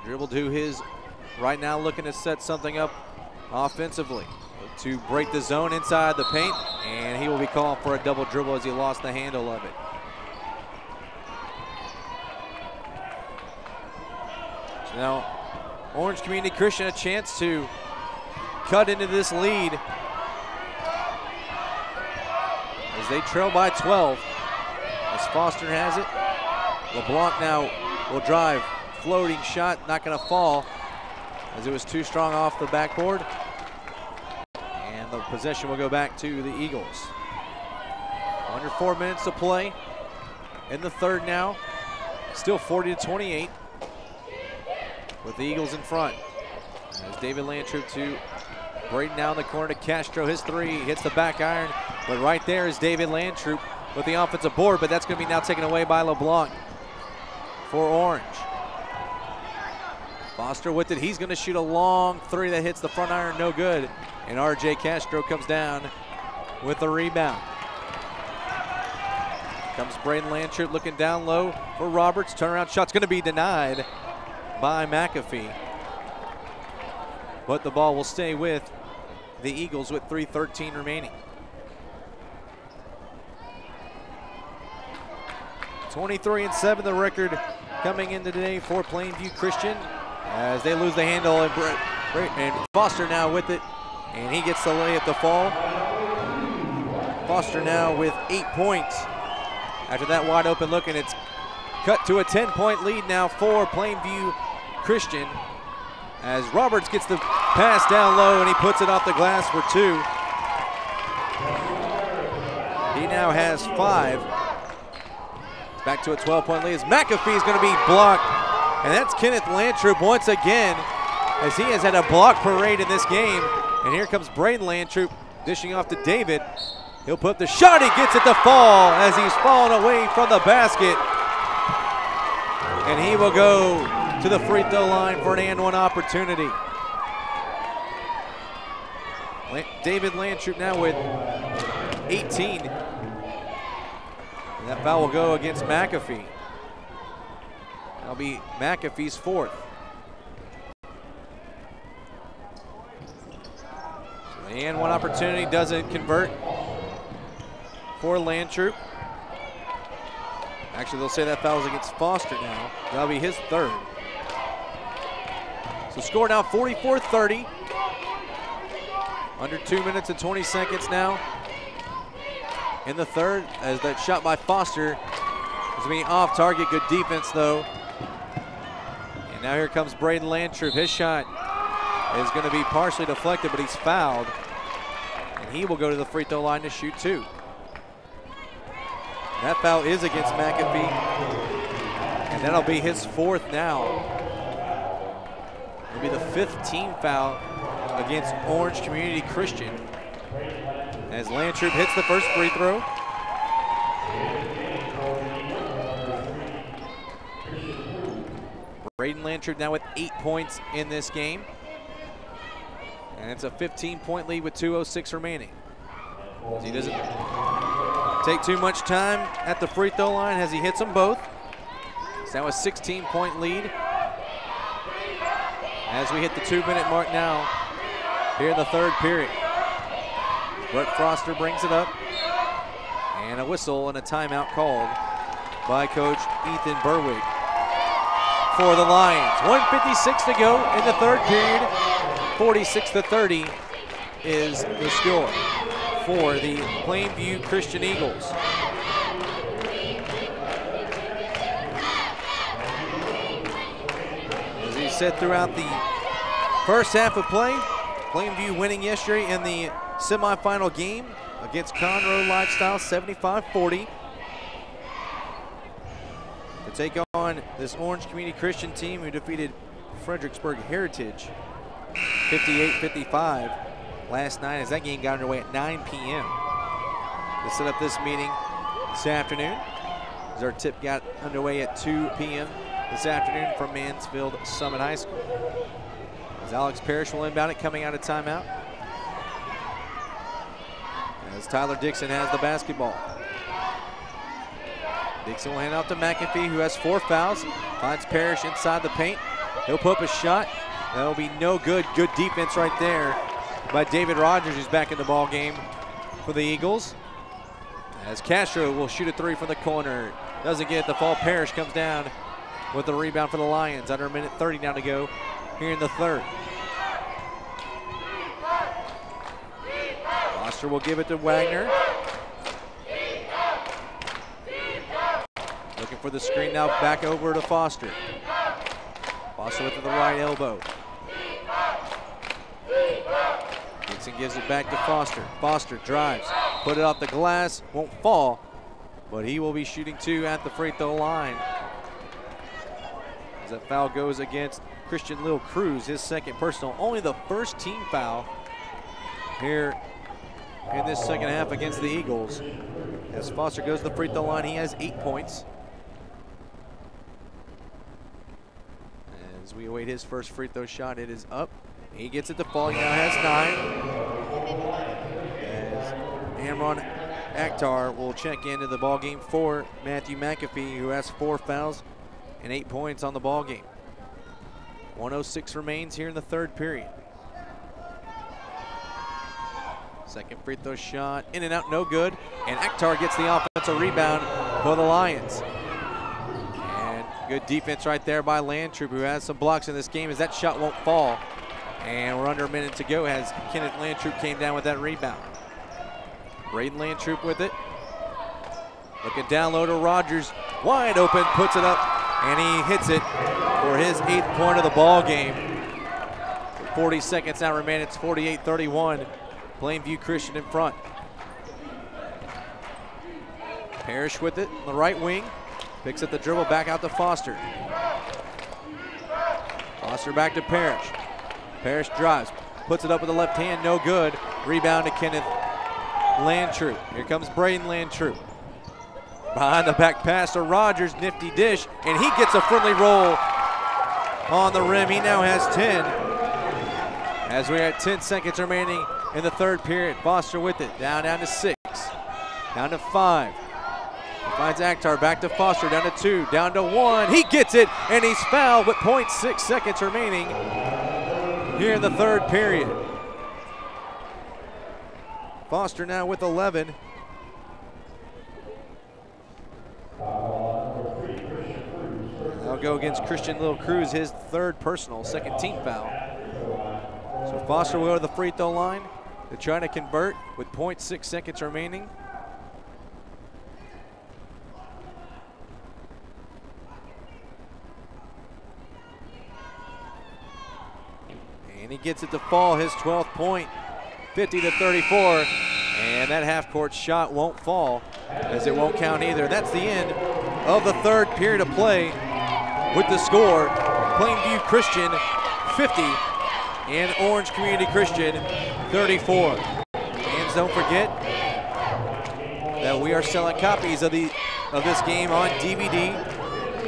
Dribble to his right now, looking to set something up offensively to break the zone inside the paint, and he will be called for a double dribble as he lost the handle of it. So now Orange Community Christian a chance to cut into this lead as they trail by 12. As Foster has it, LeBlanc now will drive, floating shot, not going to fall as it was too strong off the backboard. And the possession will go back to the Eagles. Under 4 minutes to play in the third now. Still 40-28 with the Eagles in front. As David Landtroop to Braden now in the corner to Castro. His 3 hits the back iron, but right there is David Landtroop with the offensive board, but that's going to be now taken away by LeBlanc for Orange. Foster with it. He's going to shoot a long 3 that hits the front iron, no good. And RJ Castro comes down with the rebound. Comes Braden Landtroop looking down low for Roberts. Turnaround shot's going to be denied by McAfee. But the ball will stay with the Eagles with 3:13 remaining. 23-7 the record coming into today for Plainview Christian as they lose the handle, and Foster now with it, and he gets the lay at the fall. Foster now with 8 points after that wide open look, and it's cut to a 10-point lead now for Plainview Christian as Roberts gets the pass down low and he puts it off the glass for 2. He now has 5. It's back to a 12-point lead as McAfee is going to be blocked, and that's Kenneth Landtroop once again as he has had a block parade in this game. And here comes Braden Landtroop dishing off to David. He'll put up the shot, he gets it to fall as he's falling away from the basket. And he will go to the free throw line for an and-one opportunity. David Landtroop now with 18. And that foul will go against McAfee. That'll be McAfee's 4th. So the and-one opportunity doesn't convert for Landtroop. Actually, they'll say that foul is against Foster now. That'll be his 3rd. So score now 44-30. Under 2 minutes and 20 seconds now in the third, as that shot by Foster is being off target. Good defense though. And now here comes Braden Landtroop. His shot is going to be partially deflected, but he's fouled. And he will go to the free throw line to shoot 2. That foul is against McAfee, and that'll be his 4th now. It'll be the 5th team foul against Orange Community Christian as Landtroop hits the first free throw. Braden Landtroop now with 8 points in this game. And it's a 15-point lead with 2:06 remaining. As he doesn't take too much time at the free throw line as he hits them both. It's now a 16-point lead. As we hit the 2-minute mark now here in the 3rd period. Brett Foster brings it up. And a whistle and a timeout called by Coach Ethan Berwick for the Lions. 1:56 to go in the 3rd period. 46-30 is the score for the Plainview Christian Eagles. As he said throughout the first half of play, Plainview winning yesterday in the semifinal game against Conroe Lifestyle 75-40. To take on this Orange Community Christian team who defeated Fredericksburg Heritage 58-55 last night as that game got underway at 9 p.m. To set up this meeting this afternoon as our tip got underway at 2 p.m. this afternoon from Mansfield Summit High School. As Alex Parrish will inbound it coming out of timeout. As Tyler Dixon has the basketball. Dixon will hand off to McAfee, who has 4 fouls. Finds Parrish inside the paint. He'll put up a shot. That'll be no good. Good defense right there by David Rogers, who's back in the ball game for the Eagles. As Castro will shoot a 3 from the corner. Doesn't get it. The fall. Parrish comes down with the rebound for the Lions. Under a minute 30 now to go here in the 3rd. Foster will give it to Wagner. Looking for the screen now, back over to Foster. Foster with the right elbow. Dixon gives it back to Foster. Foster drives, put it off the glass, won't fall, but he will be shooting 2 at the free throw line. As that foul goes against Christian Lil Cruz, his 2nd personal, only the 1st team foul here in this 2nd half against the Eagles. As Foster goes to the free throw line, he has 8 points. As we await his first free throw shot, it is up. He gets it to fall, he now has 9. As Amron Akhtar will check into the ball game for Matthew McAfee, who has 4 fouls and 8 points on the ball game. 1:06 remains here in the 3rd period. 2nd free throw shot, in and out, no good. And Akhtar gets the offensive rebound for the Lions. And good defense right there by Landtroop, who has some blocks in this game as that shot won't fall. And we're under a minute to go as Kenneth Landtroop came down with that rebound. Braden Landtroop with it. Looking down low to Rogers, wide open, puts it up, and he hits it for his 8th point of the ball game. With 40 seconds now remaining, it's 48-31. Plainview Christian in front. Parrish with it on the right wing. Picks up the dribble back out to Foster. Foster back to Parrish. Parrish drives, puts it up with the left hand, no good. Rebound to Kenneth Landtroop. Here comes Braden Landtroop. Behind the back pass to Rogers, nifty dish, and he gets a friendly roll on the rim. He now has 10. As we are at 10 seconds remaining in the 3rd period. Foster with it, down to 6, down to 5. He finds Akhtar, back to Foster, down to 2, down to 1. He gets it, and he's fouled with 0.6 seconds remaining here in the 3rd period. Foster now with 11. That'll go against Christian Lil Cruz, his 3rd personal, 2nd team foul. So Foster will go to the free throw line to try to convert with 0.6 seconds remaining. And he gets it to fall, his 12th point, 50-34. And that half-court shot won't fall as it won't count either. That's the end of the third period of play with the score, Plainview Christian 50 and Orange Community Christian 34. And don't forget that we are selling copies of this game on DVD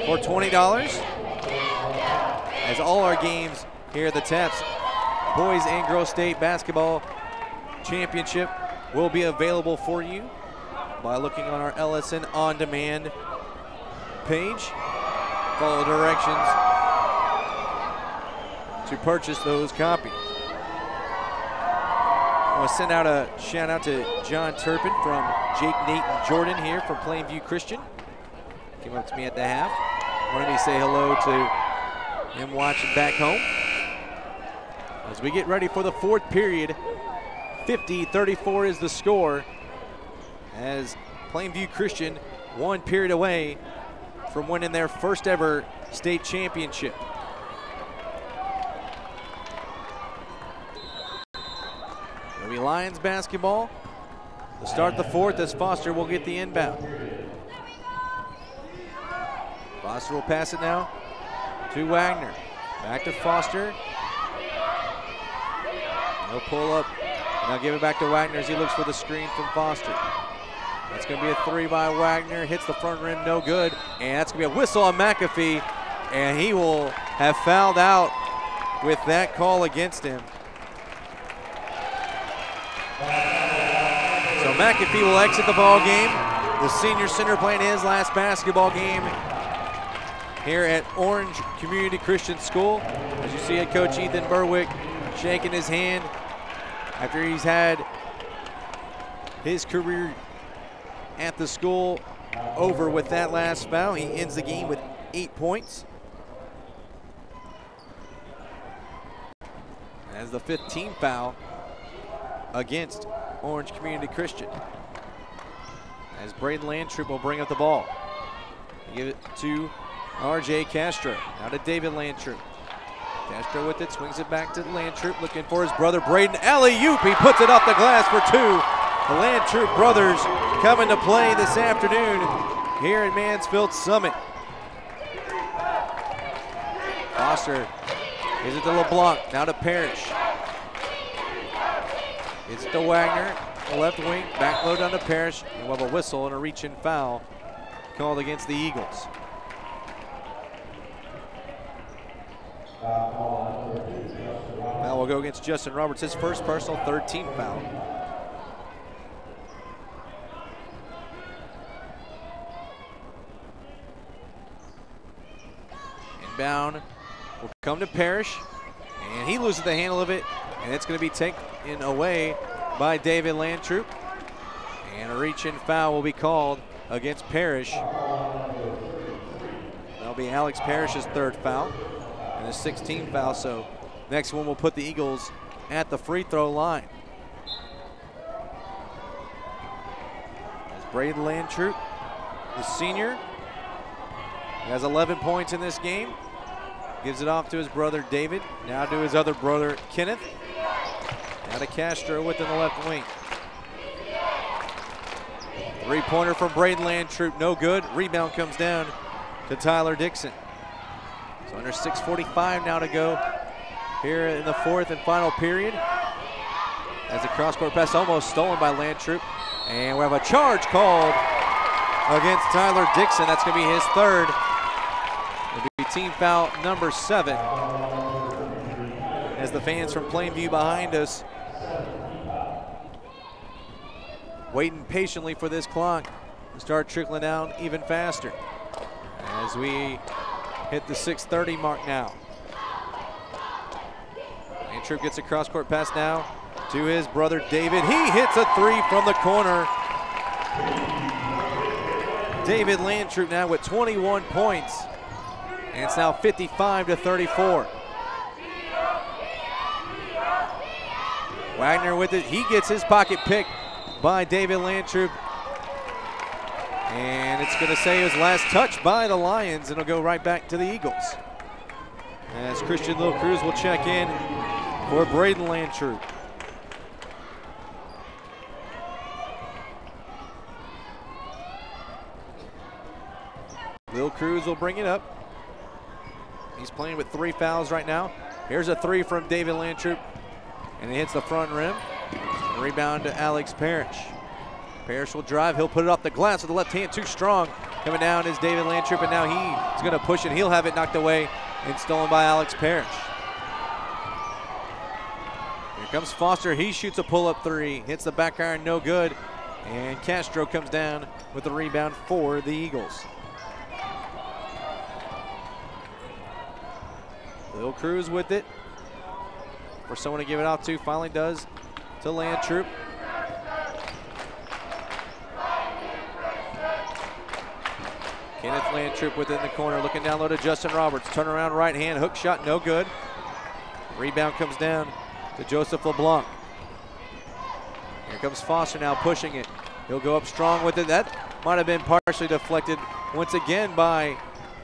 for $20. As all our games here at the TAPPS Boys and Girls State Basketball Championship will be available for you by looking on our LSN On Demand page. Follow directions to purchase those copies. I want to send out a shout out to John Turpin from Jake, Nate, and Jordan here from Plainview Christian. Came up to me at the half. Wanted me to say hello to him watching back home. As we get ready for the fourth period, 50-34 is the score, as Plainview Christian 1 period away from winning their first ever state championship. It'll be Lions basketball to start the fourth, as Foster will get the inbound. Foster will pass it now to Wagner. Back to Foster. He'll pull up, and I'll give it back to Wagner as he looks for the screen from Foster. That's going to be a three by Wagner. Hits the front rim, no good. And that's going to be a whistle on McAfee, and he will have fouled out with that call against him. So McAfee will exit the ball game. The senior center playing his last basketball game here at Orange Community Christian School. As you see, head coach Ethan Berwick shaking his hand after he's had his career at the school over with that last foul. He ends the game with 8 points. As the 15th foul against Orange Community Christian. As Braden Landtroop will bring up the ball. Give it to RJ Castro. Now to David Landtroop. Castro with it, swings it back to Landtroop, looking for his brother Braden. Alley-oop, he puts it off the glass for two. The Landtroop brothers coming to play this afternoon here at Mansfield Summit. Foster gives it to LeBlanc, now to Parrish. It's to Wagner, the left wing, back low down to Parrish. And we'll have a whistle and a reach-in foul called against the Eagles. Foul will go against Justin Roberts, his first personal, third team foul. Inbound will come to Parrish, and he loses the handle of it, and it's going to be taken away by David Landtroop. And a reach-in foul will be called against Parrish. That'll be Alex Parrish's third foul and his 16th foul, so next one will put the Eagles at the free throw line. As Braden Landtroop, the senior, has 11 points in this game. Gives it off to his brother David, now to his other brother Kenneth. Now to Castro within the left wing. Three-pointer from Braden Landtroop, no good. Rebound comes down to Tyler Dixon. So under 6:45 now to go here in the fourth and final period. As the cross-court pass almost stolen by Landtroop. And we have a charge called against Tyler Dixon. That's going to be his third. It'll be team foul number 7. As the fans from Plainview behind us waiting patiently for this clock to start trickling down even faster. As we hit the 6:30 mark now. Landtroop gets a cross-court pass now to his brother David. He hits a three from the corner. David Landtroop now with 21 points. And it's now 55-34. Wagner with it. He gets his pocket picked by David Landtroop. And it's going to say it was last touch by the Lions, and it'll go right back to the Eagles. As Christian Little Cruz will check in for Braden Landtroop. Lil Cruz will bring it up. He's playing with 3 fouls right now. Here's a 3 from David Landtroop, and it hits the front rim. Rebound to Alex Parrish. Parrish will drive. He'll put it off the glass with the left hand, too strong. Coming down is David Landtroop, and now he's going to push it. He'll have it knocked away and stolen by Alex Parrish. Here comes Foster. He shoots a pull-up 3. Hits the back iron, no good. And Castro comes down with the rebound for the Eagles. Lil Cruz with it. For someone to give it out to, finally does to Landtroop. Kenneth Landtroop with it in the corner, looking down low to Justin Roberts. Turnaround right hand, hook shot, no good. Rebound comes down to Joseph LeBlanc. Here comes Foster now pushing it. He'll go up strong with it. That might have been partially deflected once again by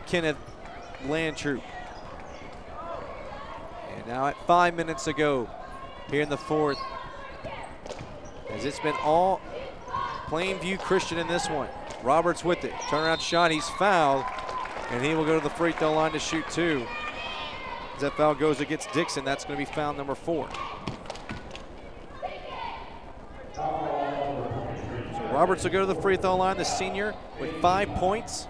Kenneth Landtroop. And now at 5 minutes to go here in the fourth, as it's been all Plainview Christian in this one. Roberts with it, turnaround shot, he's fouled, and he will go to the free throw line to shoot 2. As that foul goes against Dixon, that's going to be foul number 4. So Roberts will go to the free throw line, the senior, with 5 points.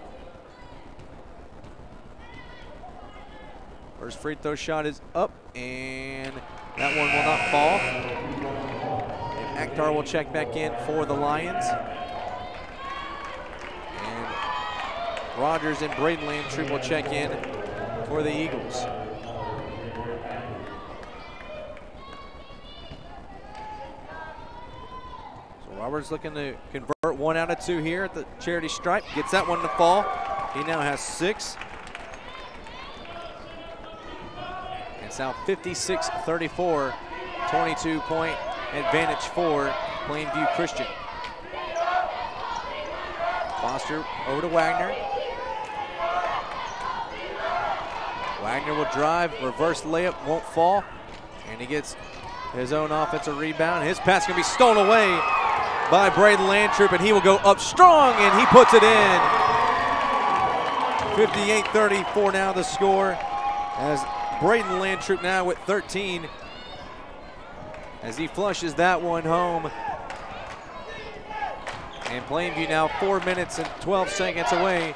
First free throw shot is up, and that one will not fall. And Akhtar will check back in for the Lions. And Rogers and Braden Landtroop will check in for the Eagles. So Roberts looking to convert 1 out of 2 here at the charity stripe. Gets that one to fall. He now has 6. It's now 56-34, 22-point advantage for Plainview Christian. Foster over to Wagner. Wagner will drive, reverse layup, won't fall, and he gets his own offensive rebound. His pass can be stolen away by Braden Landtroop, and he will go up strong, and he puts it in. 58-34 now the score, as Braden Landtroop now with 13 as he flushes that one home. And Plainview now 4 minutes and 12 seconds away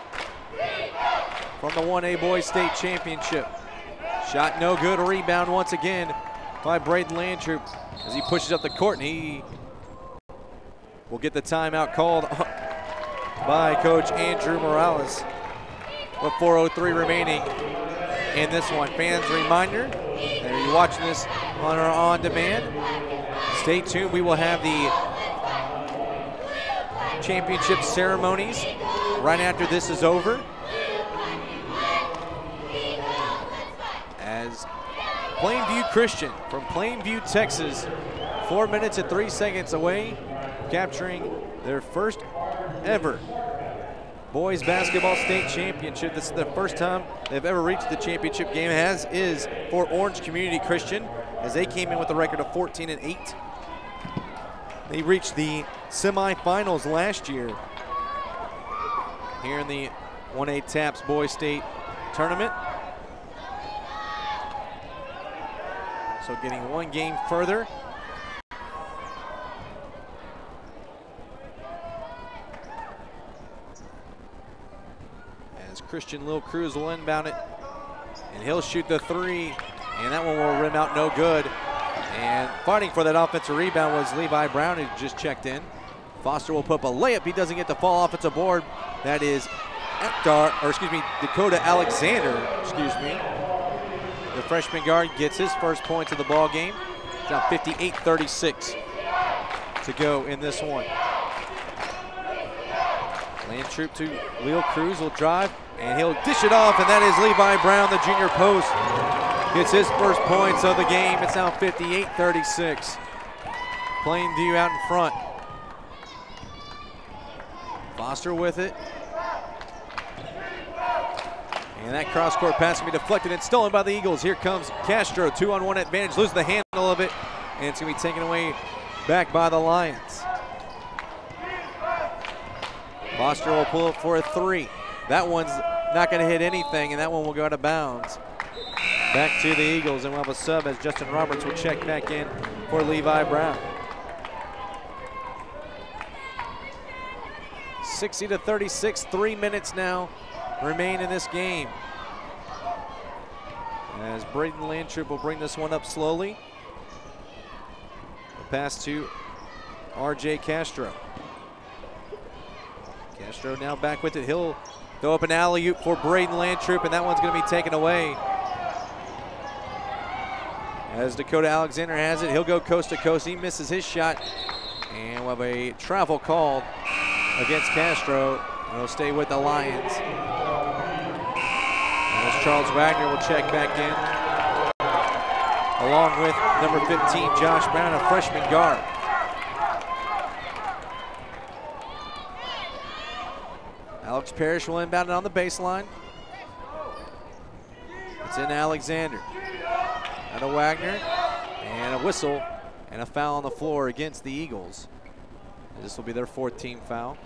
from the 1A Boys State Championship. Shot no good, a rebound once again by Braden Landtroop as he pushes up the court, and he will get the timeout called by Coach Andrew Morales with 4:03 remaining in this one. Fans, reminder, that you're watching this on our on-demand. Stay tuned. We will have the championship ceremonies right after this is over. As Plainview Christian from Plainview, Texas, 4 minutes and 3 seconds away, capturing their first ever boys basketball state championship. This is the first time they've ever reached the championship game, as is for Orange Community Christian, as they came in with a record of 14-8. They reached the semifinals last year here in the 1A TAPPS Boys State Tournament. So getting one game further. Christian Lil Cruz will inbound it, and he'll shoot the 3, and that one will rim out no good. And fighting for that offensive rebound was Levi Brown, who just checked in. Foster will put up a layup. He doesn't get the fall offensive board. That is Dakota Alexander, The freshman guard gets his first points of the ball game. It's now 58-36 to go in this one. Landtroop to Lil Cruz will drive, and he'll dish it off, and that is Levi Brown, the junior post. Gets his first points of the game. It's now 58-36. Plainview out in front. Foster with it. And that cross-court pass can be deflected and stolen by the Eagles. Here comes Castro, 2-on-1 advantage, loses the handle of it, and it's going to be taken away back by the Lions. Foster will pull up for a 3. That one's not going to hit anything, and that one will go out of bounds. Back to the Eagles, and we'll have a sub as Justin Roberts will check back in for Levi Brown. 60-36, 3 minutes now remain in this game. As Braden Landtroop will bring this one up slowly. A pass to RJ Castro. Castro now back with it. He'll throw up an alley-oop for Braden Landtroop, and that one's going to be taken away. As Dakota Alexander has it, he'll go coast to coast. He misses his shot, and we'll have a travel called against Castro. He'll stay with the Lions. As Charles Wagner will check back in, along with number 15, Josh Brown, a freshman guard. Alex Parrish will inbound it on the baseline. It's in Alexander. Out of Wagner, and a whistle and a foul on the floor against the Eagles. This will be their 4th team foul.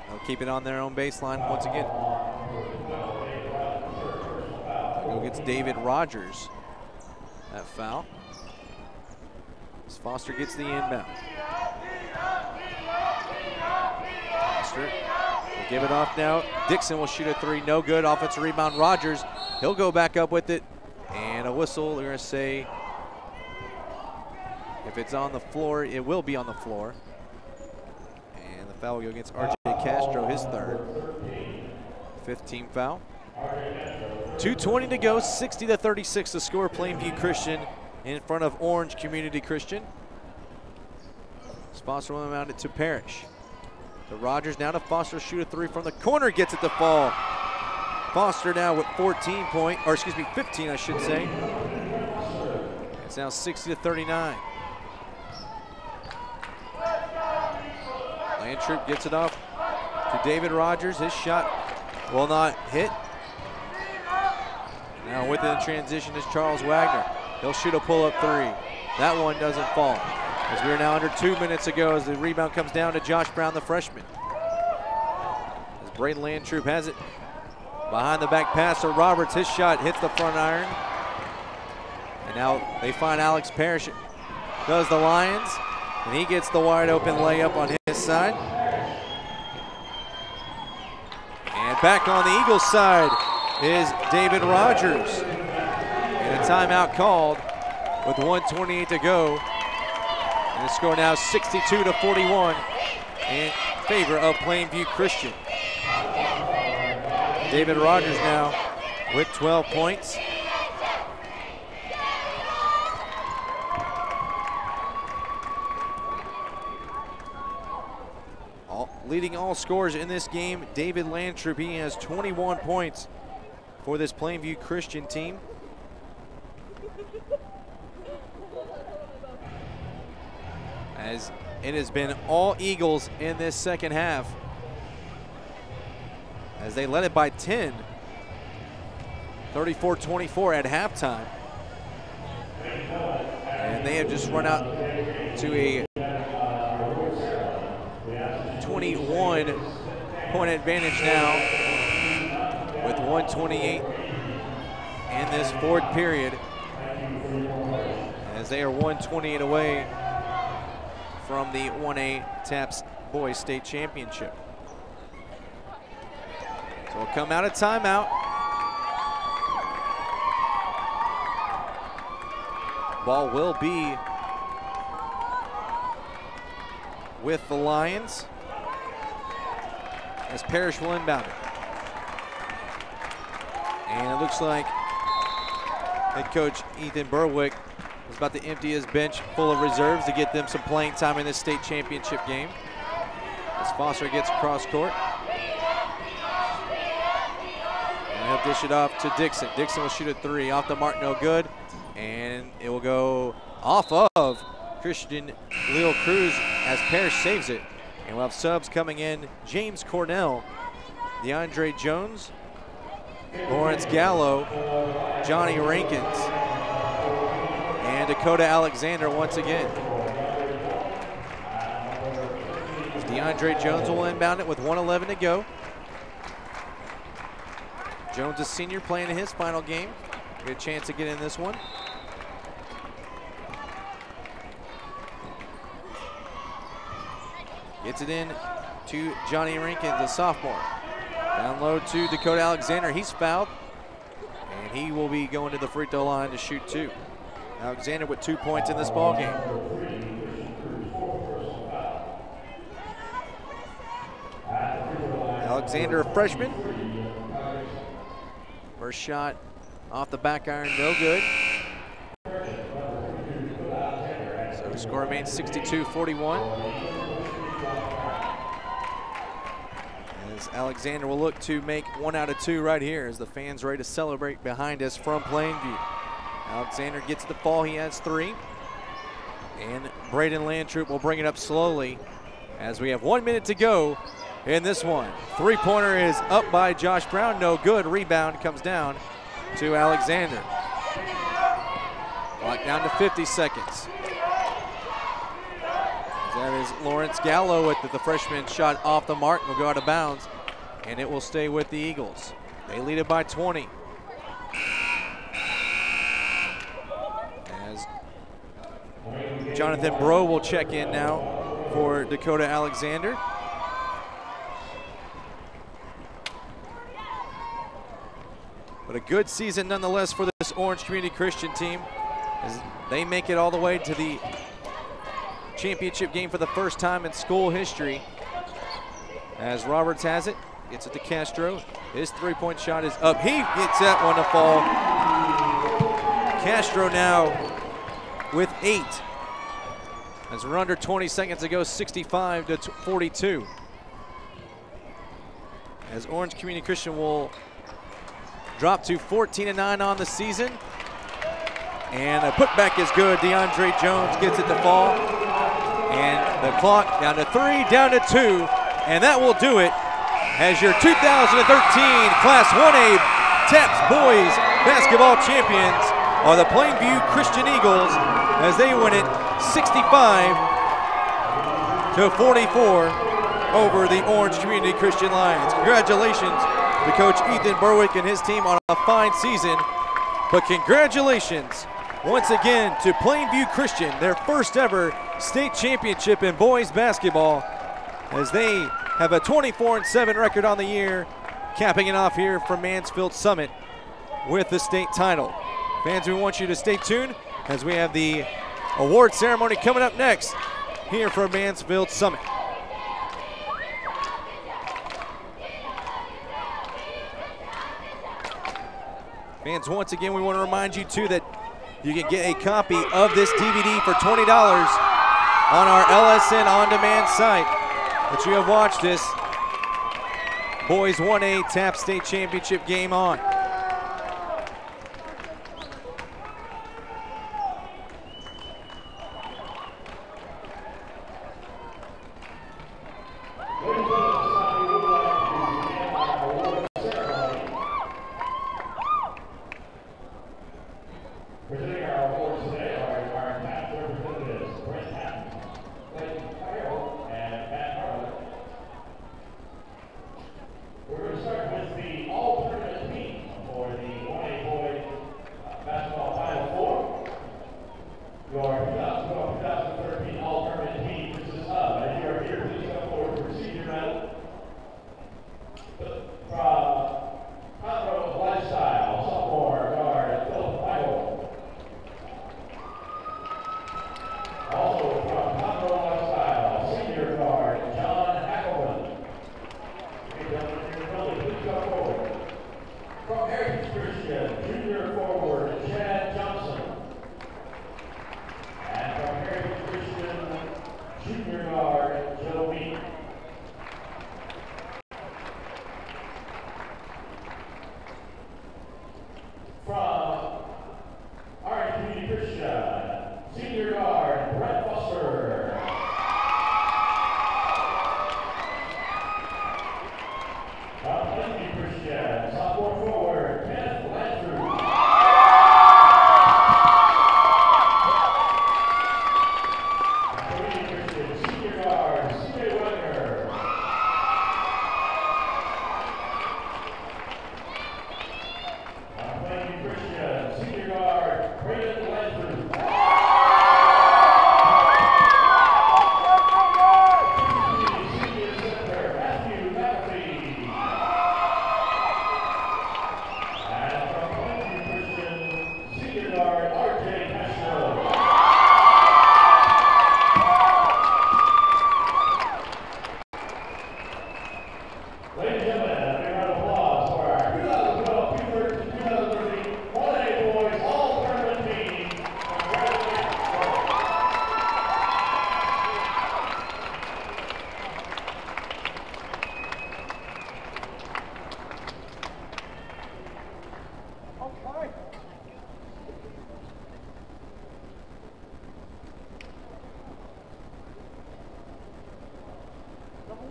They'll keep it on their own baseline once again. They'll go against David Rogers. That foul. As Foster gets the inbound. Foster will give it off now. Dixon will shoot a 3, no good. Offensive rebound, Rogers. He'll go back up with it. And a whistle, they're gonna say, if it's on the floor, it will be on the floor. And the foul will go against RJ Castro, his 3rd. 5th team foul. 2:20 to go, 60-36 to score. Plainview Christian in front of Orange Community Christian. Foster will mount it to Parrish. To Rogers, now to Foster, shoot a 3 from the corner, gets it to fall. Foster now with 15 I should say. It's now 60-39. Landtroop gets it off to David Rogers. His shot will not hit. Now with it in transition is Charles Wagner. He'll shoot a pull-up 3. That one doesn't fall. As we are now under 2 minutes ago as the rebound comes down to Josh Brown, the freshman. As Braden Landtroop has it. Behind the back pass to Roberts. His shot hits the front iron. And now they find Alex Parrish. Does the Lions. And he gets the wide open layup on his side. And back on the Eagles side is David Rogers. And a timeout called with 1:28 to go. And the score now 62-41 in favor of Plainview Christian. David Rogers now with 12 points. Leading all scorers in this game, David Landtroop. He has 21 points for this Plainview Christian team. As it has been all Eagles in this second half, as they led it by 10, 34-24 at halftime. And they have just run out to a 21-point advantage now with 1:28 in this 4th period, as they are 1:28 away from the 1A TAPPS Boys State Championship. So we'll come out of timeout. Ball will be with the Lions as Parrish will inbound it. And it looks like head coach Ethan Berwick is about to empty his bench full of reserves to get them some playing time in this state championship game. As Foster gets across court. And he'll dish it off to Dixon. Dixon will shoot a 3 off the mark, no good. And it will go off of Christian Leo Cruz as Parrish saves it. And we'll have subs coming in. James Cornell, DeAndre Jones, Lawrence Gallo, Johnny Rankins, and Dakota Alexander once again. DeAndre Jones will inbound it with 1:11 to go. Jones, a senior, playing in his final game. Get a chance to get in this one. Gets it in to Johnny Rinkins, a sophomore. Down low to Dakota Alexander. He's fouled, and he will be going to the free throw line to shoot 2. Alexander with 2 points in this ball game. Alexander, a freshman. First shot off the back iron, no good. So the score remains 62-41. As Alexander will look to make 1 out of 2 right here as the fans ready to celebrate behind us from Plainview. Alexander gets the fall, he has 3. And Braden Landtroop will bring it up slowly as we have 1 minute to go in this one. 3-pointer is up by Josh Brown, no good. Rebound comes down to Alexander. Clock down to 50 seconds. That is Lawrence Gallo with the freshman shot off the mark, will go out of bounds, and it will stay with the Eagles. They lead it by 20. As Jonathan Bro will check in now for Dakota Alexander. But a good season nonetheless for this Orange Community Christian team as they make it all the way to the championship game for the first time in school history. As Roberts has it, gets it to Castro. His 3-point shot is up. He gets that one to fall. Castro now with 8. As we're under 20 seconds to go, 65-42. As Orange Community Christian will drop to 14-9 on the season. And a putback is good. DeAndre Jones gets it to fall. And the clock down to 3, down to 2. And that will do it as your 2013 Class 1A TAPPS boys basketball champions are the Plainview Christian Eagles as they win it 65-44 over the Orange Community Christian Lions. Congratulations to Coach Ethan Berwick and his team on a fine season, but congratulations once again to Plainview Christian, their first ever state championship in boys basketball, as they have a 24-7 record on the year, capping it off here from Mansfield Summit with the state title. Fans, we want you to stay tuned as we have the award ceremony coming up next here from Mansfield Summit. Fans, once again, we want to remind you too that you can get a copy of this DVD for $20 on our LSN On Demand site. That you have watched this Boys 1A TAPPS State Championship game on. We're going to start with the alternate team.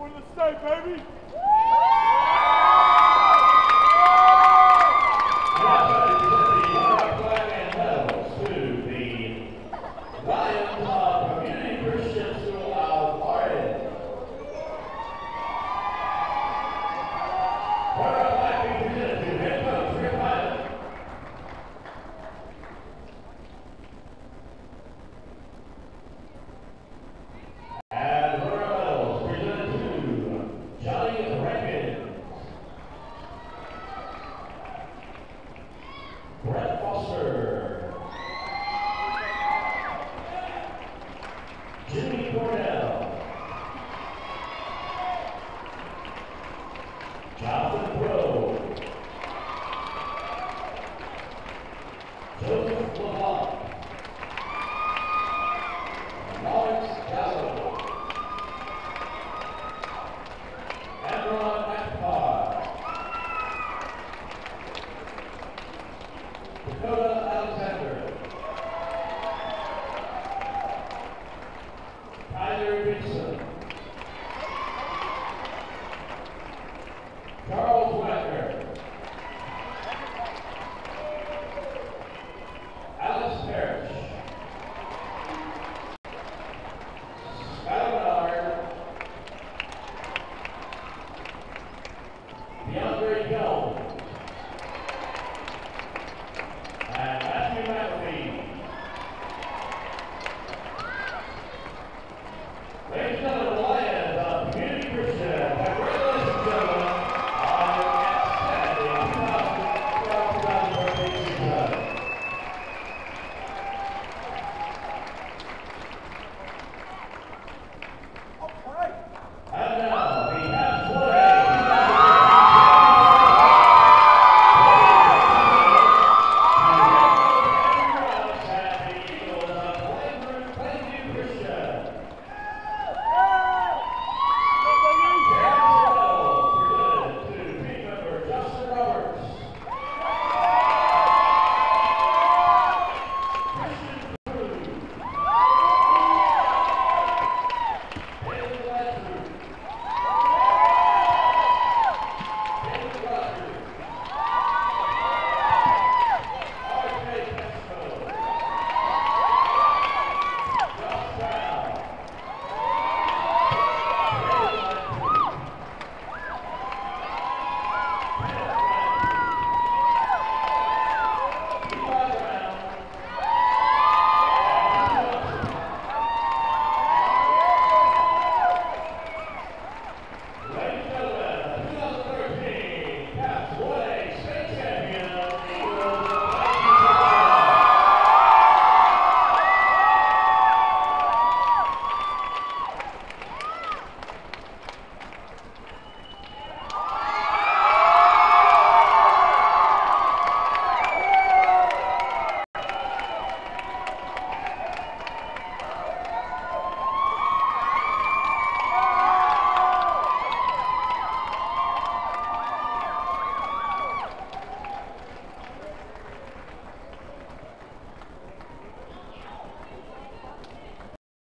For the state, baby.